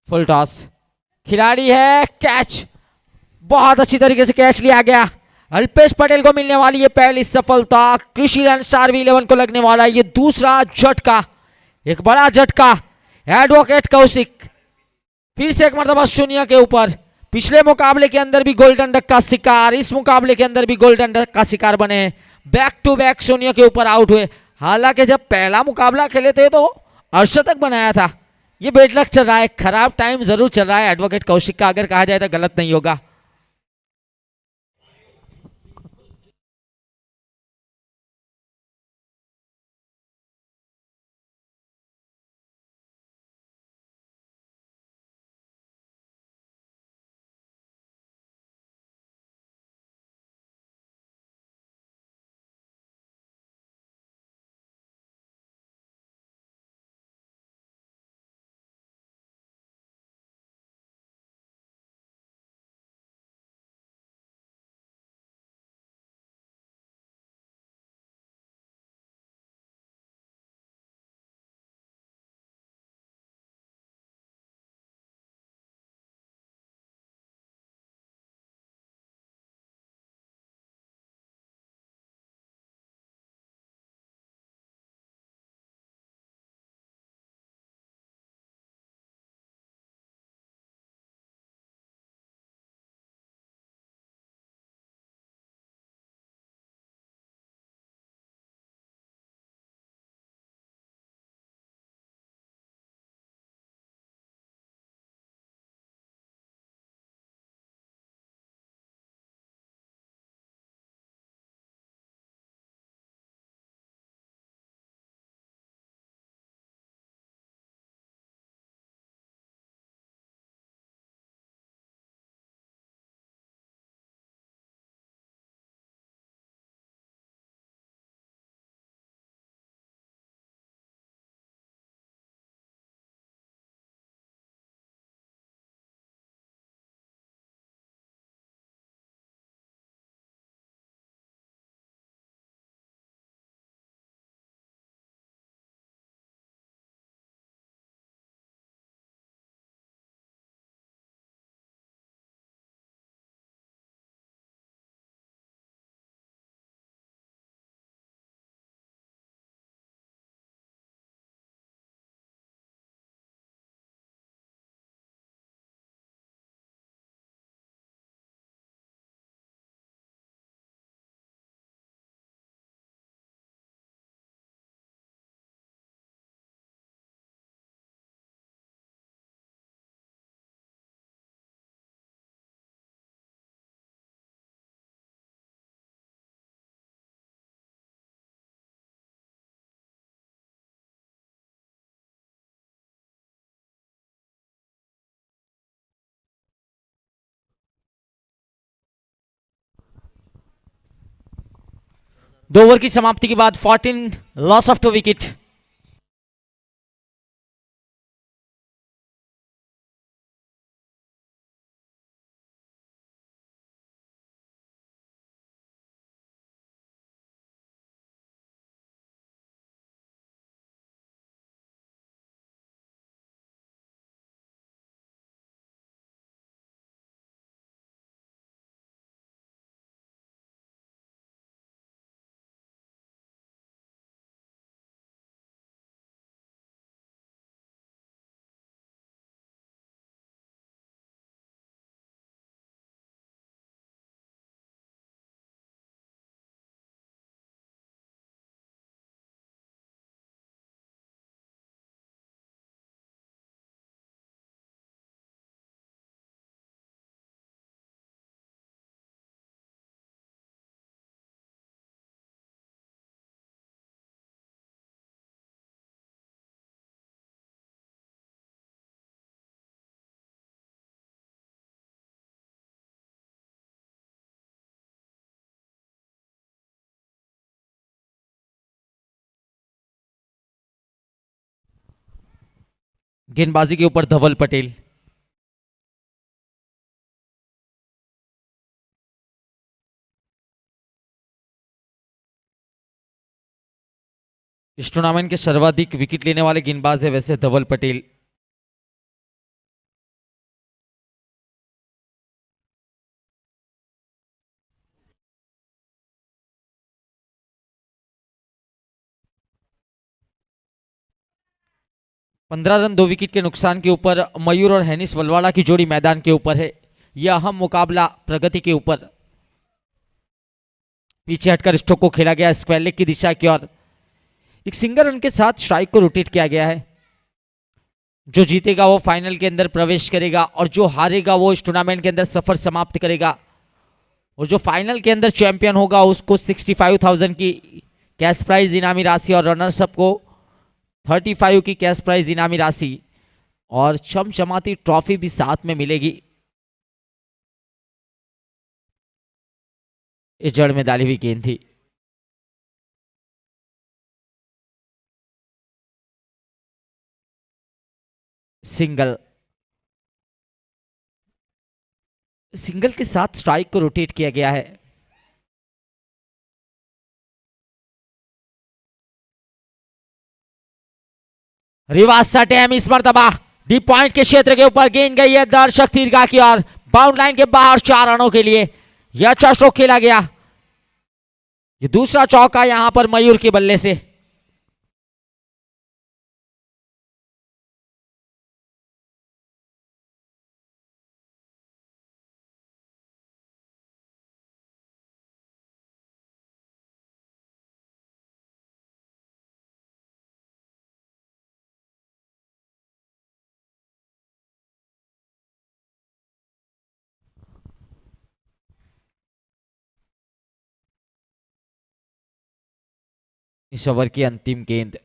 फुल टॉस, खिलाड़ी है, कैच, बहुत अच्छी तरीके से कैच लिया गया। अल्पेश पटेल को मिलने वाली ये पहली सफलता, कृषि रन आरवी 11 को लगने वाला ये दूसरा झटका, एक बड़ा झटका। एडवोकेट कौशिक फिर से एक मरतबा शून्य के ऊपर, पिछले मुकाबले के अंदर भी गोल्डन डक का शिकार, इस मुकाबले के अंदर भी गोल्डन डक का शिकार बने, बैक टू बैक शून्य के ऊपर आउट हुए। हालांकि जब पहला मुकाबला खेले थे तो अर्धशतक बनाया था। ये बेडलक चल रहा है, खराब टाइम जरूर चल रहा है एडवोकेट कौशिक का, अगर कहा जाए तो गलत नहीं होगा। दो ओवर की समाप्ति के बाद 14 लॉस ऑफ 2 विकेट। गेंदबाजी के ऊपर धवल पटेल। इस टूर्नामेंट के सर्वाधिक विकेट लेने वाले गेंदबाज है वैसे धवल पटेल। पंद्रह रन 2 विकेट के नुकसान के ऊपर मयूर और हैनिस वलवाड़ा की जोड़ी मैदान के ऊपर है। यह अहम मुकाबला प्रगति के ऊपर। पीछे हटकर स्ट्रोक को खेला गया स्क्वायर लेग की दिशा की ओर। एक सिंगल रन के साथ स्ट्राइक को रोटेट किया गया है। जो जीतेगा वो फाइनल के अंदर प्रवेश करेगा और जो हारेगा वो इस टूर्नामेंट के अंदर सफर समाप्त करेगा। और जो फाइनल के अंदर चैंपियन होगा उसको 65,000 की कैश प्राइज इनामी राशि और रनर्स अप को 35 की कैश प्राइज इनामी राशि और चमचमाती ट्रॉफी भी साथ में मिलेगी। इस जड़ में डाली हुई गेंद थी। सिंगल सिंगल के साथ स्ट्राइक को रोटेट किया गया है। रिवर्स सटेम इस मर्तबा डीप पॉइंट के क्षेत्र के ऊपर गेंद गई है दर्शक दीर्घा की ओर। बाउंड लाइन के बाहर 4 रनों के लिए यह अच्छा स्ट्रोक खेला गया। ये दूसरा चौका यहां पर मयूर के बल्ले से। इस ओवर की अंतिम गेंद।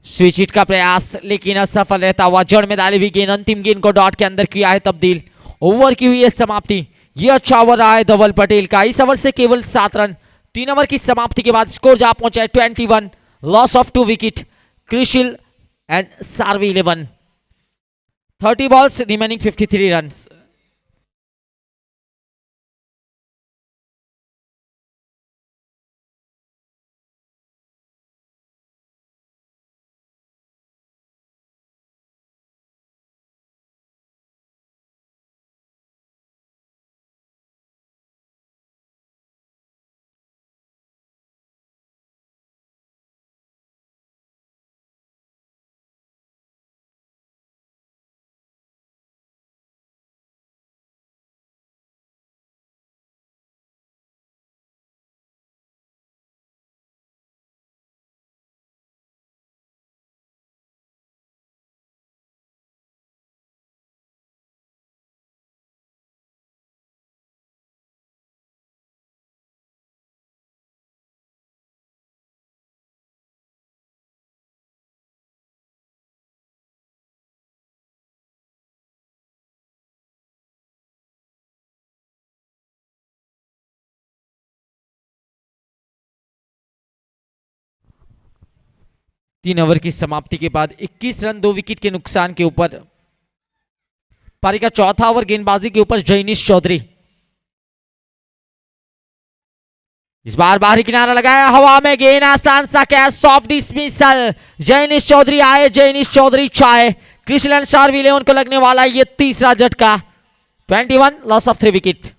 स्विच हिट का प्रयास लेकिन असफल रहता हुआ जड़ में डाली हुई गेंद अंतिम गेंद को डॉट के अंदर किया है तब्दील। ओवर की हुई है समाप्ति। यह अच्छा ओवर रहा है धवल पटेल का। इस ओवर से केवल 7 रन। 3 ओवर की समाप्ति के बाद स्कोर जा पहुंचा है 21। Loss of 2 wicket. Krishil and Sarvi 11। 30 balls remaining 53 run. तीन ओवर की समाप्ति के बाद 21 रन 2 विकेट के नुकसान के ऊपर पारी का चौथा ओवर गेंदबाजी के ऊपर जैनिश चौधरी। इस बार बाहरी किनारा लगाया हवा में गेंद आसान सा catch soft dismissal. Jainish Chaudhary आए जैनिश चौधरी चाहे। क्रिस्टियन शार्वी लेवन को लगने वाला ये तीसरा झटका। 21 loss of 3 wicket.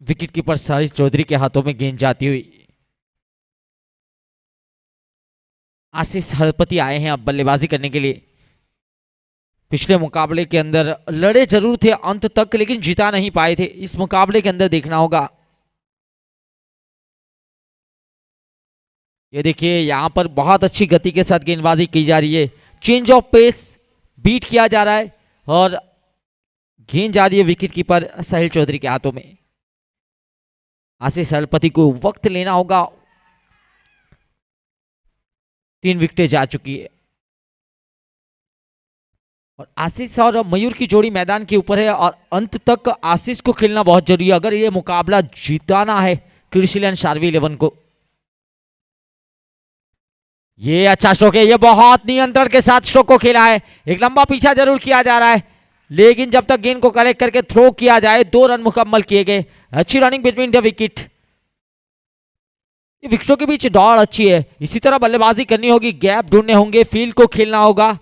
Wicket keeper सारिस चौधरी के हाथों में गेंद जाती हुई। आशीष हरपति आए हैं अब बल्लेबाजी करने के लिए। पिछले मुकाबले के अंदर लड़े जरूर थे अंत तक, लेकिन जिता नहीं पाए थे। इस मुकाबले के अंदर देखना होगा। ये देखिए यहां पर बहुत अच्छी गति के साथ गेंदबाजी की जा रही है। चेंज ऑफ पेस बीट किया जा रहा है और गेंद जा रही है विकेट कीपर साहिल चौधरी के हाथों में। आशीष हरपति को वक्त लेना होगा। 3 विकेटें जा चुकी है और आशीष और मयूर की जोड़ी मैदान के ऊपर है और अंत तक आशीष को खेलना बहुत जरूरी है अगर ये मुकाबला जीताना है क्रिसिलियन शार्वी 11 को। ये अच्छा स्ट्रोक है, ये बहुत नियंत्रण के साथ स्ट्रोक को खेला है। एक लंबा पीछा जरूर किया जा रहा है, लेकिन जब तक गेंद को कलेक्ट करके थ्रो किया जाए 2 रन मुकम्मल किए गए। अच्छी रनिंग बिटवीन द विकेट। ये विकेटों के बीच दौड़ अच्छी है। इसी तरह बल्लेबाजी करनी होगी, गैप ढूंढने होंगे, फील्ड को खेलना होगा।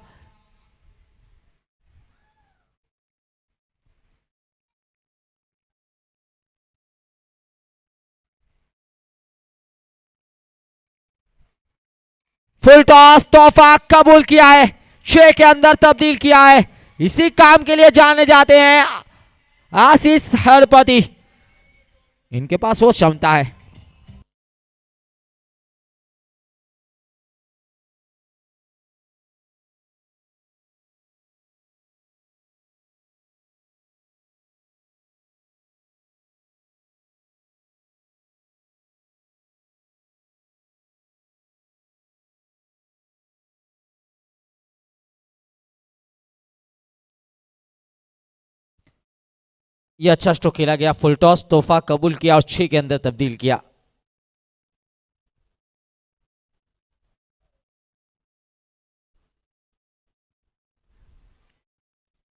फुल टॉस तोहफा कबूल किया है, 6 के अंदर तब्दील किया है। इसी काम के लिए जाने जाते हैं आशीष हरपति। इनके पास वो क्षमता है। ये अच्छा स्ट्रोक खेला गया, फुल टॉस तोहफा कबूल किया और 6 के अंदर तब्दील किया।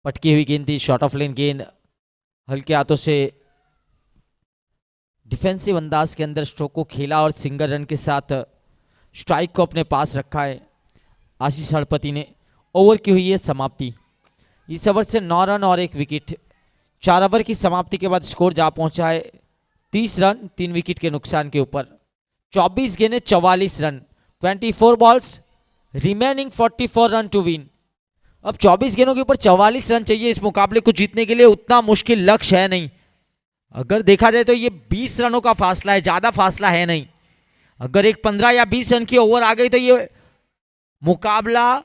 पटकी हुई गेंद थी, शॉर्ट ऑफ लेन गेंद, हल्के हाथों से डिफेंसिव अंदाज के अंदर स्ट्रोक को खेला और सिंगल रन के साथ स्ट्राइक को अपने पास रखा है आशीष हरपति ने। ओवर की हुई है समाप्ति। इस ओवर से 9 रन और 1 विकेट। 4 ओवर की समाप्ति के बाद स्कोर जा पहुंचा है 30 रन 3 विकेट के नुकसान के ऊपर। 24 गेंदें 44 run, 24 balls remaining 44 run to win. अब 24 गेंदों के ऊपर 44 रन चाहिए इस मुकाबले को जीतने के लिए। उतना मुश्किल लक्ष्य है नहीं। अगर देखा जाए तो ये 20 रनों का फासला है, ज्यादा फासला है नहीं। अगर एक 15 या 20 रन की ओवर आ गई तो ये मुकाबला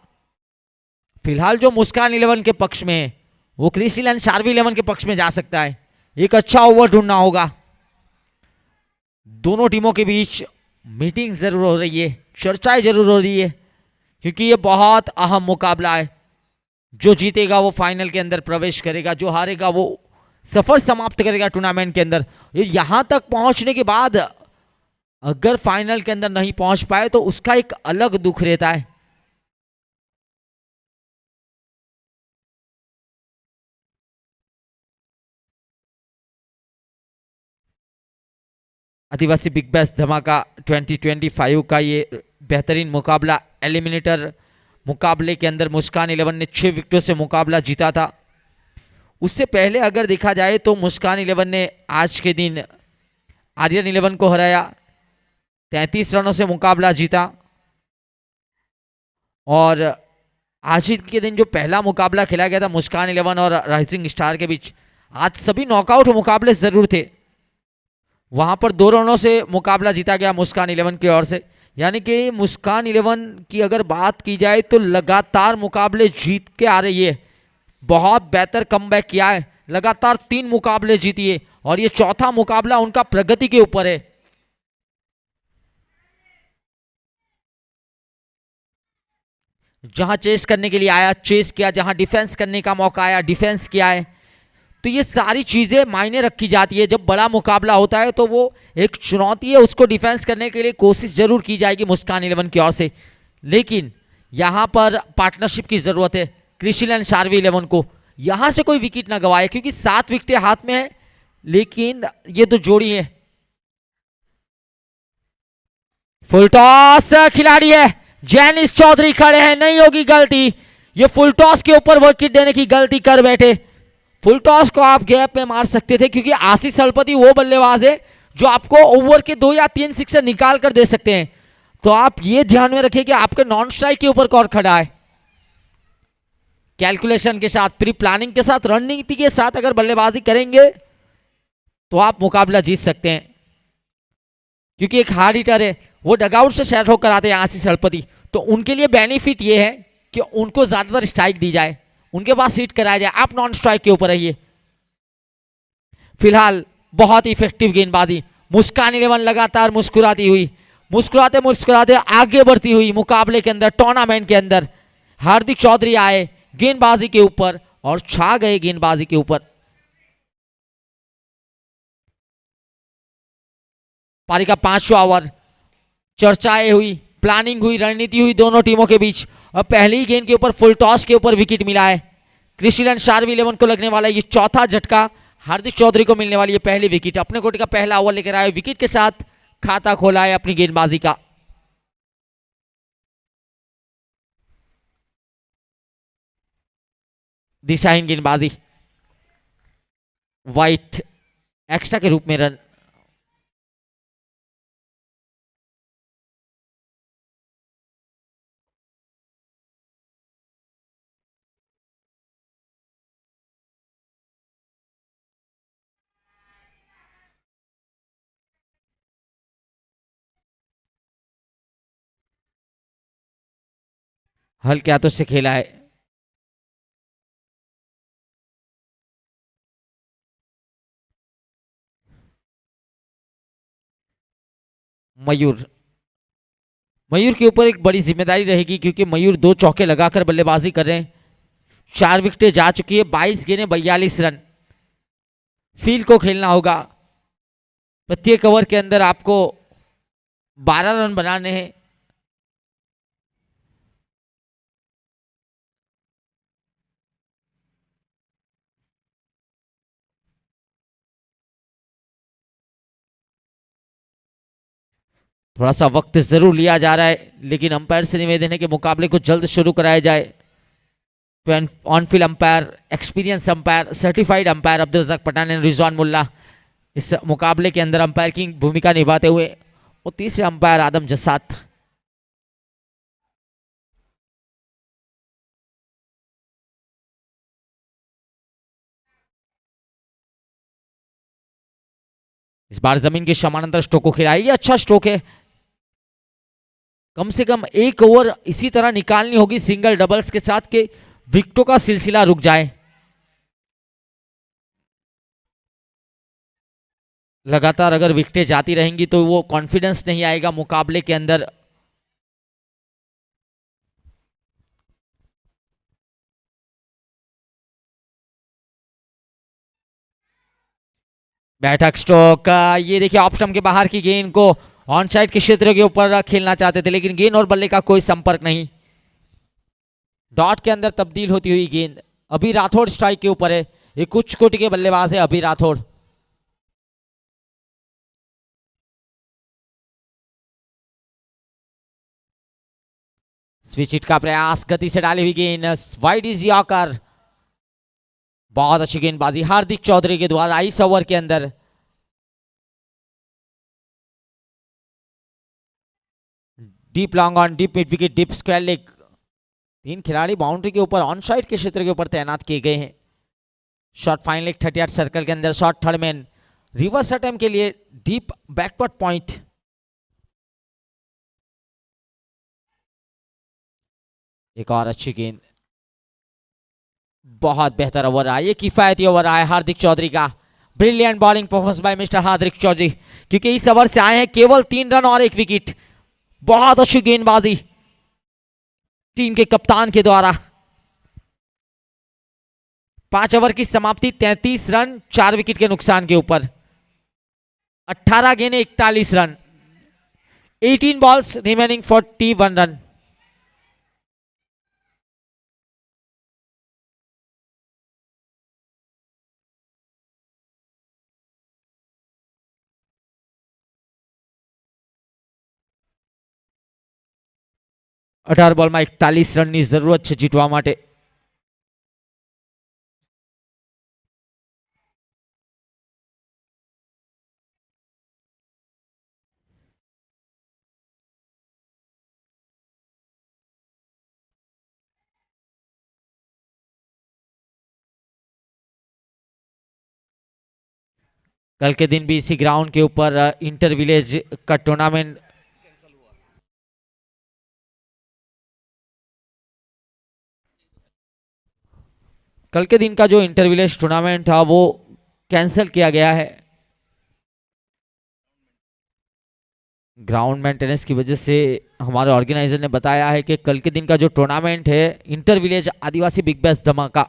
फिलहाल जो मुस्कान 11 के पक्ष में है वो क्रिसिलियन शार्वी 11 के पक्ष में जा सकता है। एक अच्छा ओवर ढूंढना होगा। दोनों टीमों के बीच मीटिंग जरूर हो रही है, चर्चाएं जरूर हो रही है, क्योंकि ये बहुत अहम मुकाबला है। जो जीतेगा वो फाइनल के अंदर प्रवेश करेगा, जो हारेगा वो सफर समाप्त करेगा टूर्नामेंट के अंदर। यहां तक पहुंचने के बाद अगर फाइनल के अंदर नहीं पहुंच पाए तो उसका एक अलग दुख रहता है। आदिवासी बिग बैश धमाका 2025 का ये बेहतरीन मुकाबला एलिमिनेटर मुकाबले के अंदर मुस्कान 11 ने 6 विकेटों से मुकाबला जीता था। उससे पहले अगर देखा जाए तो मुस्कान 11 ने आज के दिन आर्यन 11 को हराया, 33 रनों से मुकाबला जीता। और आज ही के दिन जो पहला मुकाबला खेला गया था मुस्कान 11 और राइजिंग स्टार के बीच, आज सभी नॉकआउट मुकाबले जरूर थे। वहां पर 2 रनों से मुकाबला जीता गया मुस्कान 11 की ओर से। यानी कि मुस्कान 11 की अगर बात की जाए तो लगातार मुकाबले जीत के आ रही है। बहुत बेहतर कमबैक किया है, लगातार 3 मुकाबले जीती है और ये चौथा मुकाबला उनका प्रगति के ऊपर है। जहां चेस करने के लिए आया चेस किया, जहां डिफेंस करने का मौका आया डिफेंस किया है। तो ये सारी चीजें मायने रखी जाती है। जब बड़ा मुकाबला होता है तो वो एक चुनौती है, उसको डिफेंस करने के लिए कोशिश जरूर की जाएगी मुस्कान 11 की ओर से। लेकिन यहां पर पार्टनरशिप की जरूरत है क्रिसिलियन शार्वी 11 को। यहां से कोई विकेट ना गवाए, क्योंकि 7 विकेटें हाथ में है, लेकिन ये तो जोड़ी है। फुल टॉस खिलाड़ी है जैनिस चौधरी खड़े हैं, नहीं होगी गलती। ये फुल टॉस के ऊपर विकेट देने की गलती कर बैठे। फुल टॉस को आप गैप में मार सकते थे, क्योंकि आशीष हलपति वो बल्लेबाज है जो आपको ओवर के 2 या 3 सिक्सर निकाल कर दे सकते हैं। तो आप ये ध्यान में रखिए कि आपके नॉन स्ट्राइक के ऊपर कौन खड़ा है। कैलकुलेशन के साथ, प्री प्लानिंग के साथ, रणनीति के साथ अगर बल्लेबाजी करेंगे तो आप मुकाबला जीत सकते हैं, क्योंकि एक हार्ड हिटर है, वो डगआउट से सेट होकर आते हैं आशीष हलपति। तो उनके लिए बेनिफिट ये है कि उनको ज्यादातर स्ट्राइक दी जाए, उनके पास हिट कराया जाए, आप नॉन स्ट्राइक के ऊपर रहिए। फिलहाल बहुत इफेक्टिव गेंदबाजी, मुस्कान 11 लगातार मुस्कुराती हुई, मुस्कुराते मुस्कुराते आगे बढ़ती हुई मुकाबले के अंदर, टूर्नामेंट के अंदर। हार्दिक चौधरी आए गेंदबाजी के ऊपर और छा गए गेंदबाजी के ऊपर। पारी का 5वां ओवर, चर्चाएं हुई, प्लानिंग हुई, रणनीति हुई दोनों टीमों के बीच, और पहली गेंद के ऊपर फुल टॉस के ऊपर विकेट मिला है। क्रिस्टियन शार्वी 11 को लगने वाला ये चौथा झटका, हार्दिक चौधरी को मिलने वाली ये पहली विकेट। अपने कोटि का पहला ओवर लेकर आए, विकेट के साथ खाता खोला है अपनी गेंदबाजी का। दिशाहीन गेंदबाजी, वाइट एक्स्ट्रा के रूप में रन। हल्के हाथों से खेला है। मयूर, मयूर के ऊपर एक बड़ी जिम्मेदारी रहेगी, क्योंकि मयूर 2 चौके लगाकर बल्लेबाजी कर रहे हैं। 4 विकेटें जा चुकी है, 22 गेंदें 42 रन। फील्ड को खेलना होगा, प्रत्येक ओवर के अंदर आपको 12 रन बनाने हैं। थोड़ा सा वक्त जरूर लिया जा रहा है, लेकिन अंपायर से निवेदन है कि मुकाबले को जल्द शुरू कराया जाए। On field umpire, experience umpire, certified umpire Abdul Razzaq Pathan and Rizwan Mulla इस मुकाबले के अंदर अंपायर की भूमिका निभाते हुए, और तीसरे अंपायर आदम जसात। इस बार जमीन के समानांतर स्ट्रोक को खिलाया, ये अच्छा स्ट्रोक है। कम से कम एक ओवर इसी तरह निकालनी होगी सिंगल डबल्स के साथ, के विकेटों का सिलसिला रुक जाए। लगातार अगर विकेटें जाती रहेंगी तो वो कॉन्फिडेंस नहीं आएगा मुकाबले के अंदर। बैठक स्ट्रोक, ये देखिए ऑफ स्टंप के बाहर की गेंद को ऑन साइड के क्षेत्र के ऊपर खेलना चाहते थे, लेकिन गेंद और बल्ले का कोई संपर्क नहीं। डॉट के अंदर तब्दील होती हुई गेंद। अभी राठौड़ स्ट्राइक के ऊपर है, ये कुछ कोटि के बल्लेबाज है अभी राठौड़। स्विच हिट का प्रयास, गति से डाली हुई गेंद, वाइड इज यॉर्कर। बहुत अच्छी गेंदबाजी हार्दिक चौधरी के द्वारा इस ओवर के अंदर। Deep long on, deep mid wicket, deep square leg. 3 खिलाड़ी बाउंड्री के ऊपर ऑन साइड के क्षेत्र के ऊपर तैनात किए गए हैं। शॉट फाइन लेग 38 सर्कल के अंदर, shot third man, reverse attempt के लिए डीप बैकवर्ड पॉइंट। एक और अच्छी गेंद, बहुत बेहतर ओवर आया, ये किफायती ओवर आया हार्दिक चौधरी का। Brilliant bowling performance by mister Hardik Chaudhary, क्योंकि इस ओवर से आए हैं केवल 3 रन और 1 विकेट। बहुत अच्छी गेंदबाजी टीम के कप्तान के द्वारा। 5 ओवर की समाप्ति 33 रन 4 विकेट के नुकसान के ऊपर। 18 गेंदें 41 रन, 18 बॉल्स रिमेनिंग 41 रन। अठार बॉल में 41 रन की जरूरत है जीतवा माटे। कल के दिन भी इसी ग्राउंड के ऊपर इंटर विलेज का टूर्नामेंट कल के दिन का जो इंटर विलेज टूर्नामेंट था वो कैंसिल किया गया है ग्राउंड मेंटेनेंस की वजह से। हमारे ऑर्गेनाइजर ने बताया है कि कल के दिन का जो टूर्नामेंट है इंटर विलेज आदिवासी बिग बैश धमाका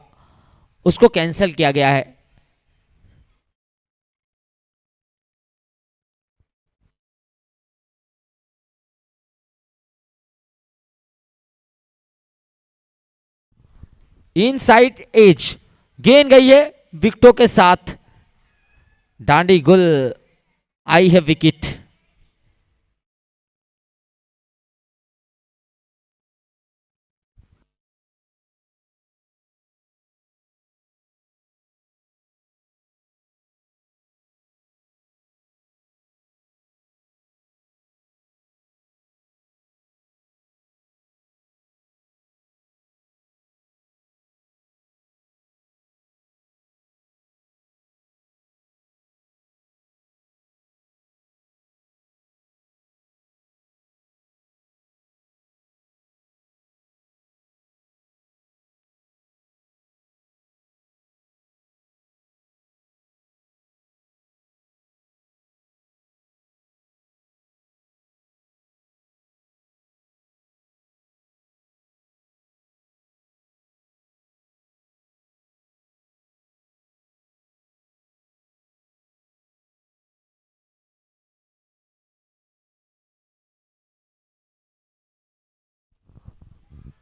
उसको कैंसिल किया गया है। इनसाइड एज गेंद गई है विकेटों के साथ, डांडी गुल आई है विकेट।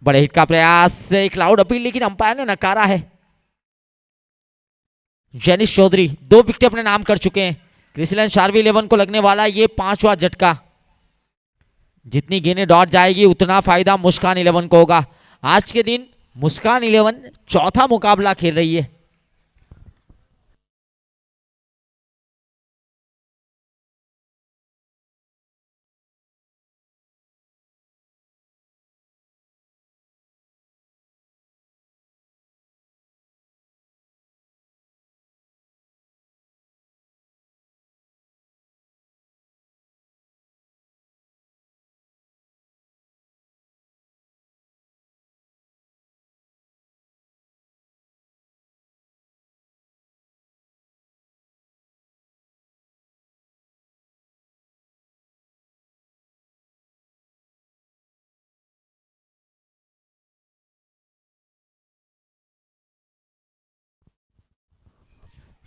बड़े हिट का प्रयास से एक लाउड अपील लेकिन अंपायर ने नकारा है। जेनिस चौधरी 2 विकेट अपने नाम कर चुके हैं। क्रिसलैंड शार्वी 11 को लगने वाला ये 5वां झटका। जितनी गेंदें डॉट जाएगी उतना फायदा मुस्कान 11 को होगा। आज के दिन मुस्कान 11 चौथा मुकाबला खेल रही है।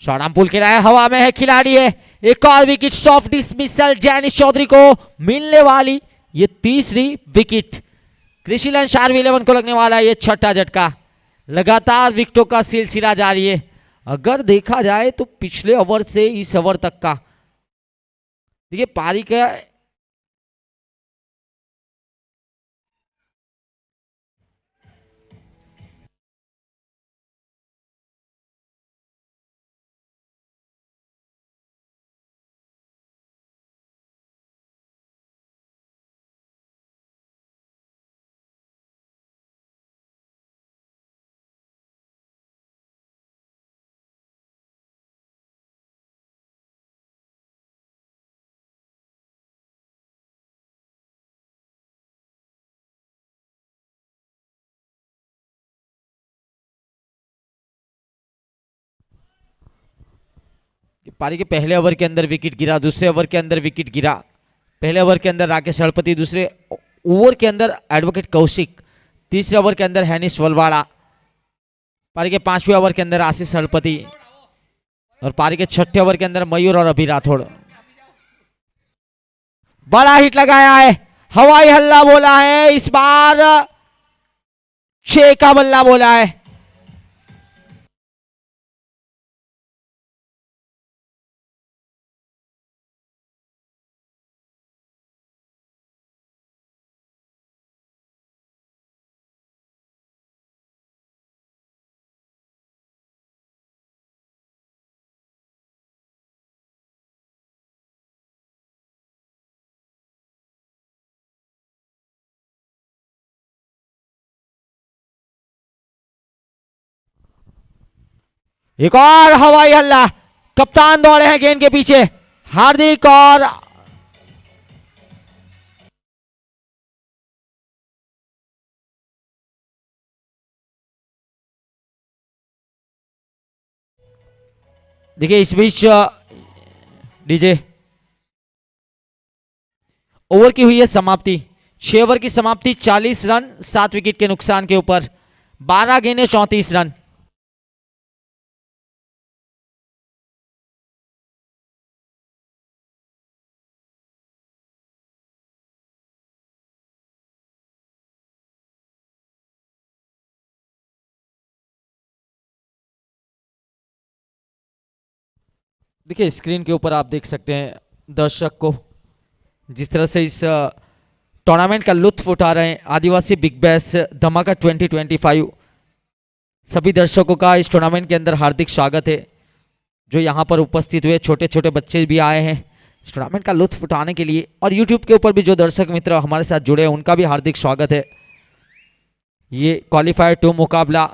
शॉर्ट पुल खेला है, हवा में है, खिलाड़ी है। एक और wicket, soft dismissal Jenis Chaudhary को मिलने वाली ये 3री विकेट। क्रिसलैंड शार्वी 11 को लगने वाला ये 6ठा झटका। लगातार विकेटों का सिलसिला जारी है। अगर देखा जाए तो पिछले ओवर से इस ओवर तक का देखिए पारी का पारी के पहले ओवर के अंदर विकेट गिरा, दूसरे ओवर के अंदर विकेट गिरा। पहले ओवर के अंदर राकेश हड़पति, दूसरे ओवर के अंदर एडवोकेट कौशिक, तीसरे ओवर के अंदर हैनिश वलवाड़ा। पारी के 5वें ओवर के अंदर आशीष हड़पति और पारी के 6ठे ओवर के अंदर मयूर और अभी राठौड़। बड़ा हिट लगाया है, हवाई हल्ला बोला है, इस बार 6 का बल्ला बोला है। एक और हवाई हल्ला, कप्तान दौड़े हैं गेंद के पीछे, हार्दिक, और देखिए इस बीच डीजे ओवर की हुई है समाप्ति। 6 ओवर की समाप्ति, 40 रन 7 विकेट के नुकसान के ऊपर, 12 गेंदें 34 रन। देखिए स्क्रीन के ऊपर आप देख सकते हैं दर्शक को जिस तरह से इस टूर्नामेंट का लुत्फ उठा रहे हैं। आदिवासी बिग बैश धमाका 2025 सभी दर्शकों का इस टूर्नामेंट के अंदर हार्दिक स्वागत है। जो यहाँ पर उपस्थित हुए छोटे छोटे बच्चे भी आए हैं इस टूर्नामेंट का लुत्फ उठाने के लिए, और यूट्यूब के ऊपर भी जो दर्शक मित्र हमारे साथ जुड़े हैं उनका भी हार्दिक स्वागत है। ये क्वालिफायर 2 मुकाबला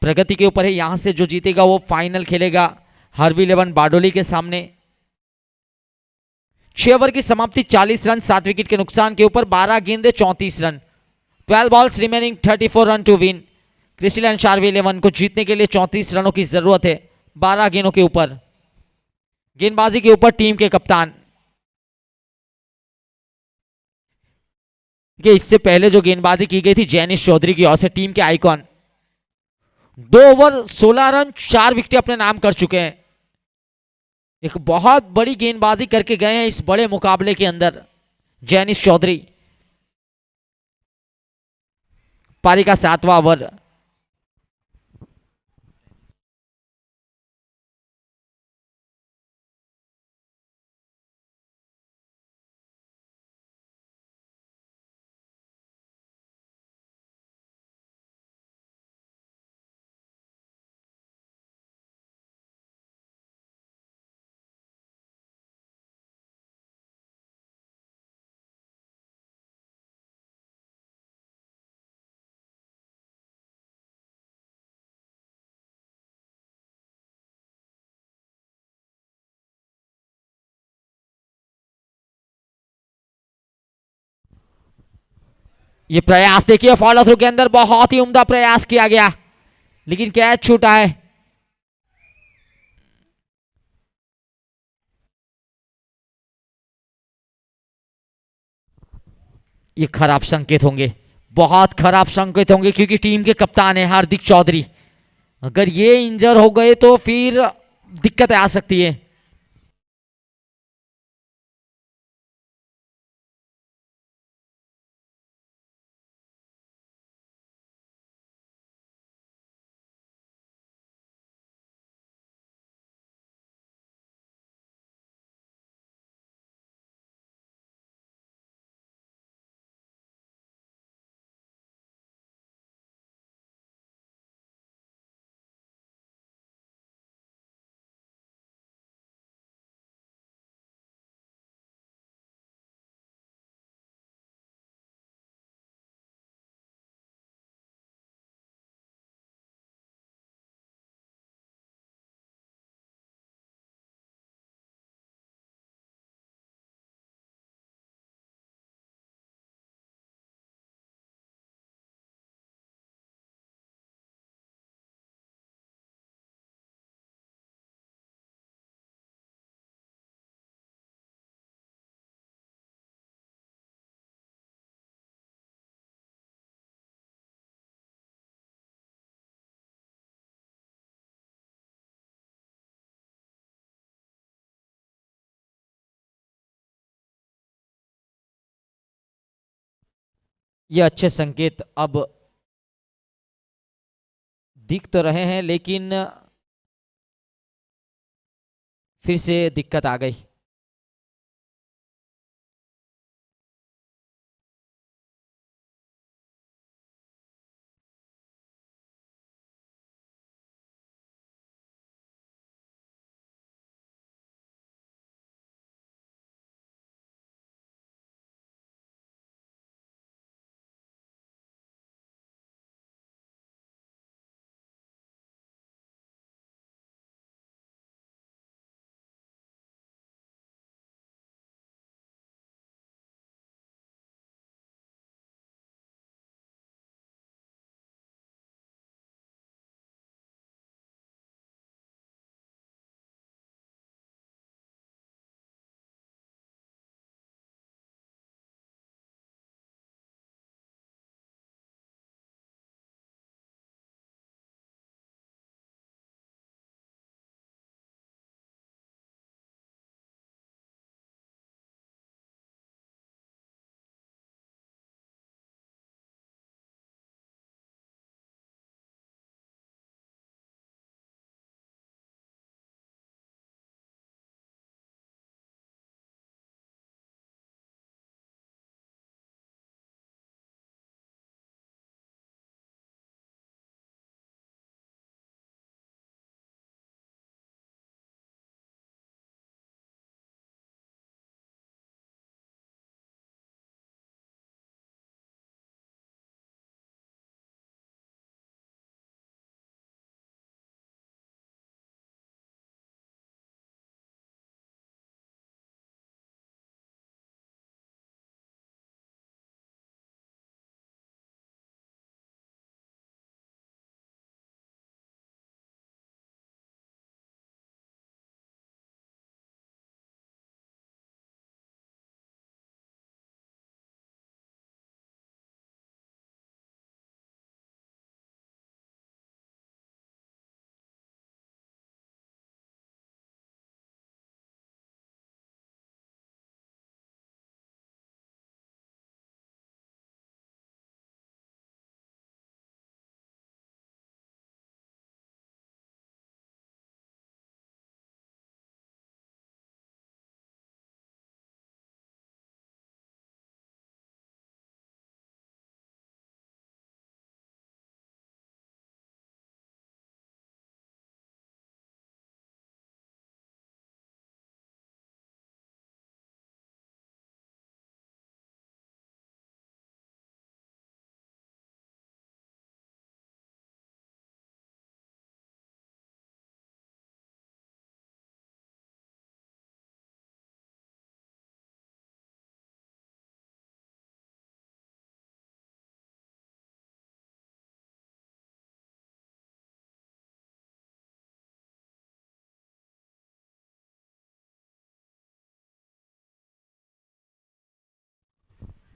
प्रगति के ऊपर है। यहाँ से जो जीतेगा वो फाइनल खेलेगा हरवी 11 बारडोली के सामने। 6 ओवर की समाप्ति, 40 रन 7 विकेट के नुकसान के ऊपर, 12 गेंदे 34 run, 12 balls remaining, 34 run to win. Crystal Sharvi 11 को जीतने के लिए 34 रनों की जरूरत है 12 गेंदों के ऊपर। गेंदबाजी के ऊपर टीम के कप्तान, इससे पहले जो गेंदबाजी की गई थी जैनिश चौधरी की ओर से, टीम के आइकॉन 2 ओवर 16 रन 4 विकेट अपने नाम कर चुके हैं। एक बहुत बड़ी गेंदबाजी करके गए हैं इस बड़े मुकाबले के अंदर जैनिश चौधरी। पारी का 7वां ओवर, ये प्रयास देखिए फॉलो थ्रू के अंदर बहुत ही उम्दा प्रयास किया गया लेकिन कैच छूटा है। ये खराब संकेत होंगे, बहुत खराब संकेत होंगे, क्योंकि टीम के कप्तान है हार्दिक चौधरी। अगर ये इंजर हो गए तो फिर दिक्कतें आ सकती है। ये अच्छे संकेत अब दिख तो रहे हैं लेकिन फिर से दिक्कत आ गई।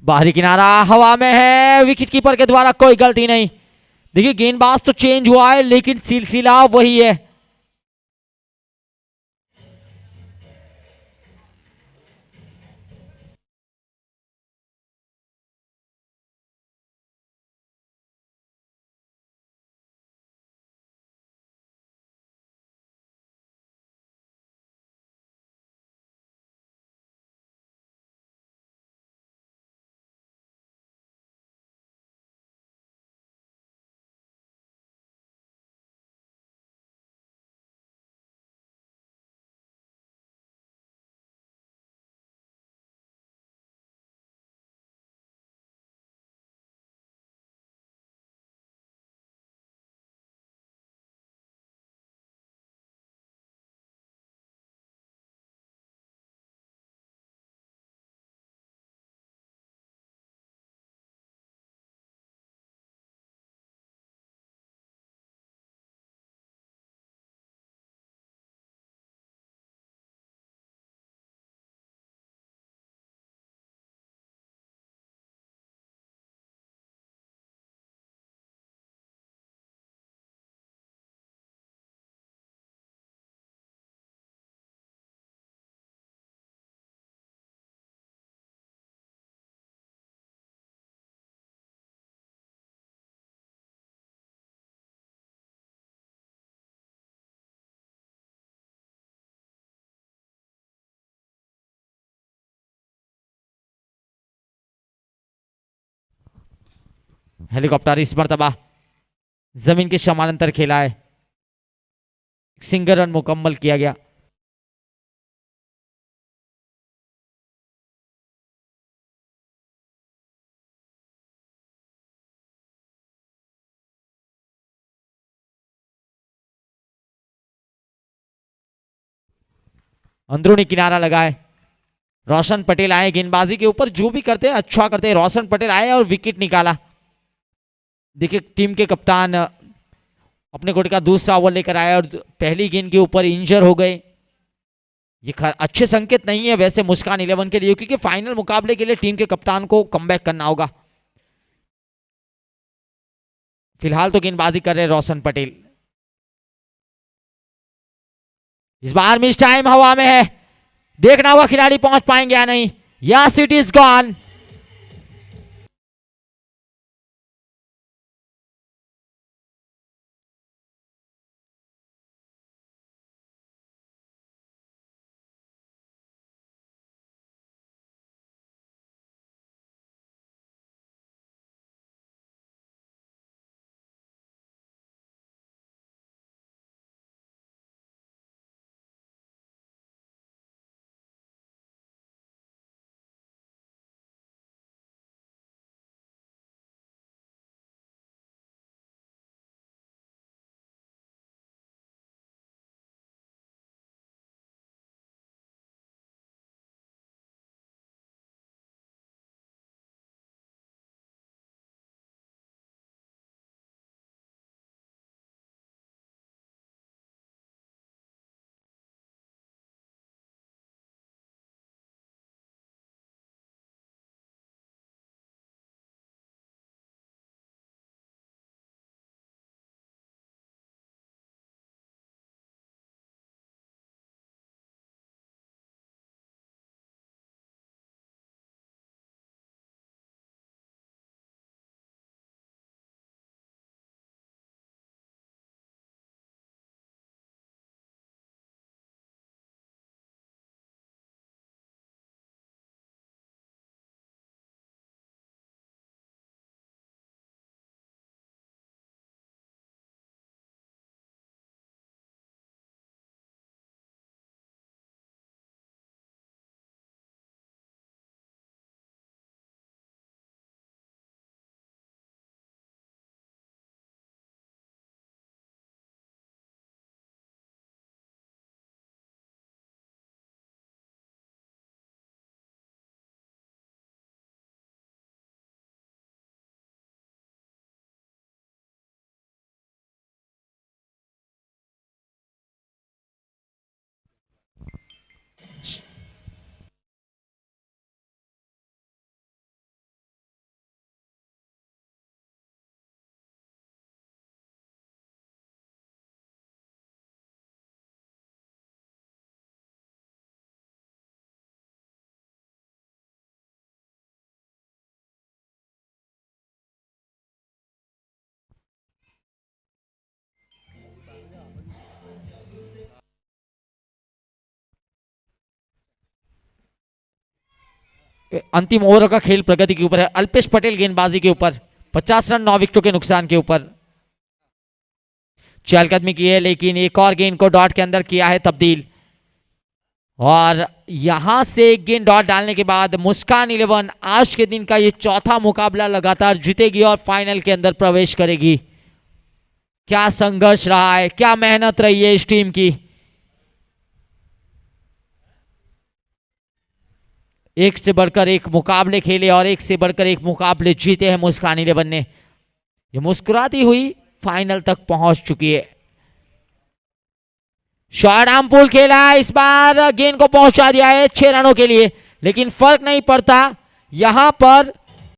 बाहरी किनारा हवा में है, विकेट कीपर के द्वारा कोई गलती नहीं। देखिए गेंदबाज तो चेंज हुआ है लेकिन सिलसिला वही है। हेलीकॉप्टर इस मरतबा जमीन के समानांतर खेला है, सिंगल रन मुकम्मल किया गया। अंदरूनी किनारा लगा है। रोशन पटेल आए गेंदबाजी के ऊपर, जो भी करते हैं अच्छा करते हैं। रोशन पटेल आए और विकेट निकाला। देखिए टीम के कप्तान अपने कोर्ट का दूसरा ओवर लेकर आए और पहली गेंद के ऊपर इंजर हो गए। ये अच्छे संकेत नहीं है वैसे मुस्कान 11 के लिए, क्योंकि फाइनल मुकाबले के लिए टीम के कप्तान को कमबैक करना होगा। फिलहाल तो गेंदबाजी कर रहे रोशन पटेल। इस बार मिस टाइम हवा में है, देखना होगा खिलाड़ी पहुंच पाएंगे या नहीं। Yes it is gone. अंतिम ओवर का खेल प्रगति के ऊपर है। अल्पेश पटेल गेंदबाजी के ऊपर 50 रन 9 विकेटों के नुकसान के ऊपर। चहलकदमी की है लेकिन एक और गेंद को डॉट के अंदर किया है तब्दील और यहां से एक गेंद डॉट डालने के बाद मुस्कान 11 आज के दिन का ये चौथा मुकाबला लगातार जीतेगी और फाइनल के अंदर प्रवेश करेगी। क्या संघर्ष रहा है, क्या मेहनत रही है इस टीम की। एक से बढ़कर एक मुकाबले खेले और एक से बढ़कर एक मुकाबले जीते हैं मुस्कान 11 ने। ये मुस्कुराती हुई फाइनल तक पहुंच चुकी है। शॉर्ट आर्म पुल खेला, इस बार गेंद को पहुंचा दिया है 6 रनों के लिए, लेकिन फर्क नहीं पड़ता। यहां पर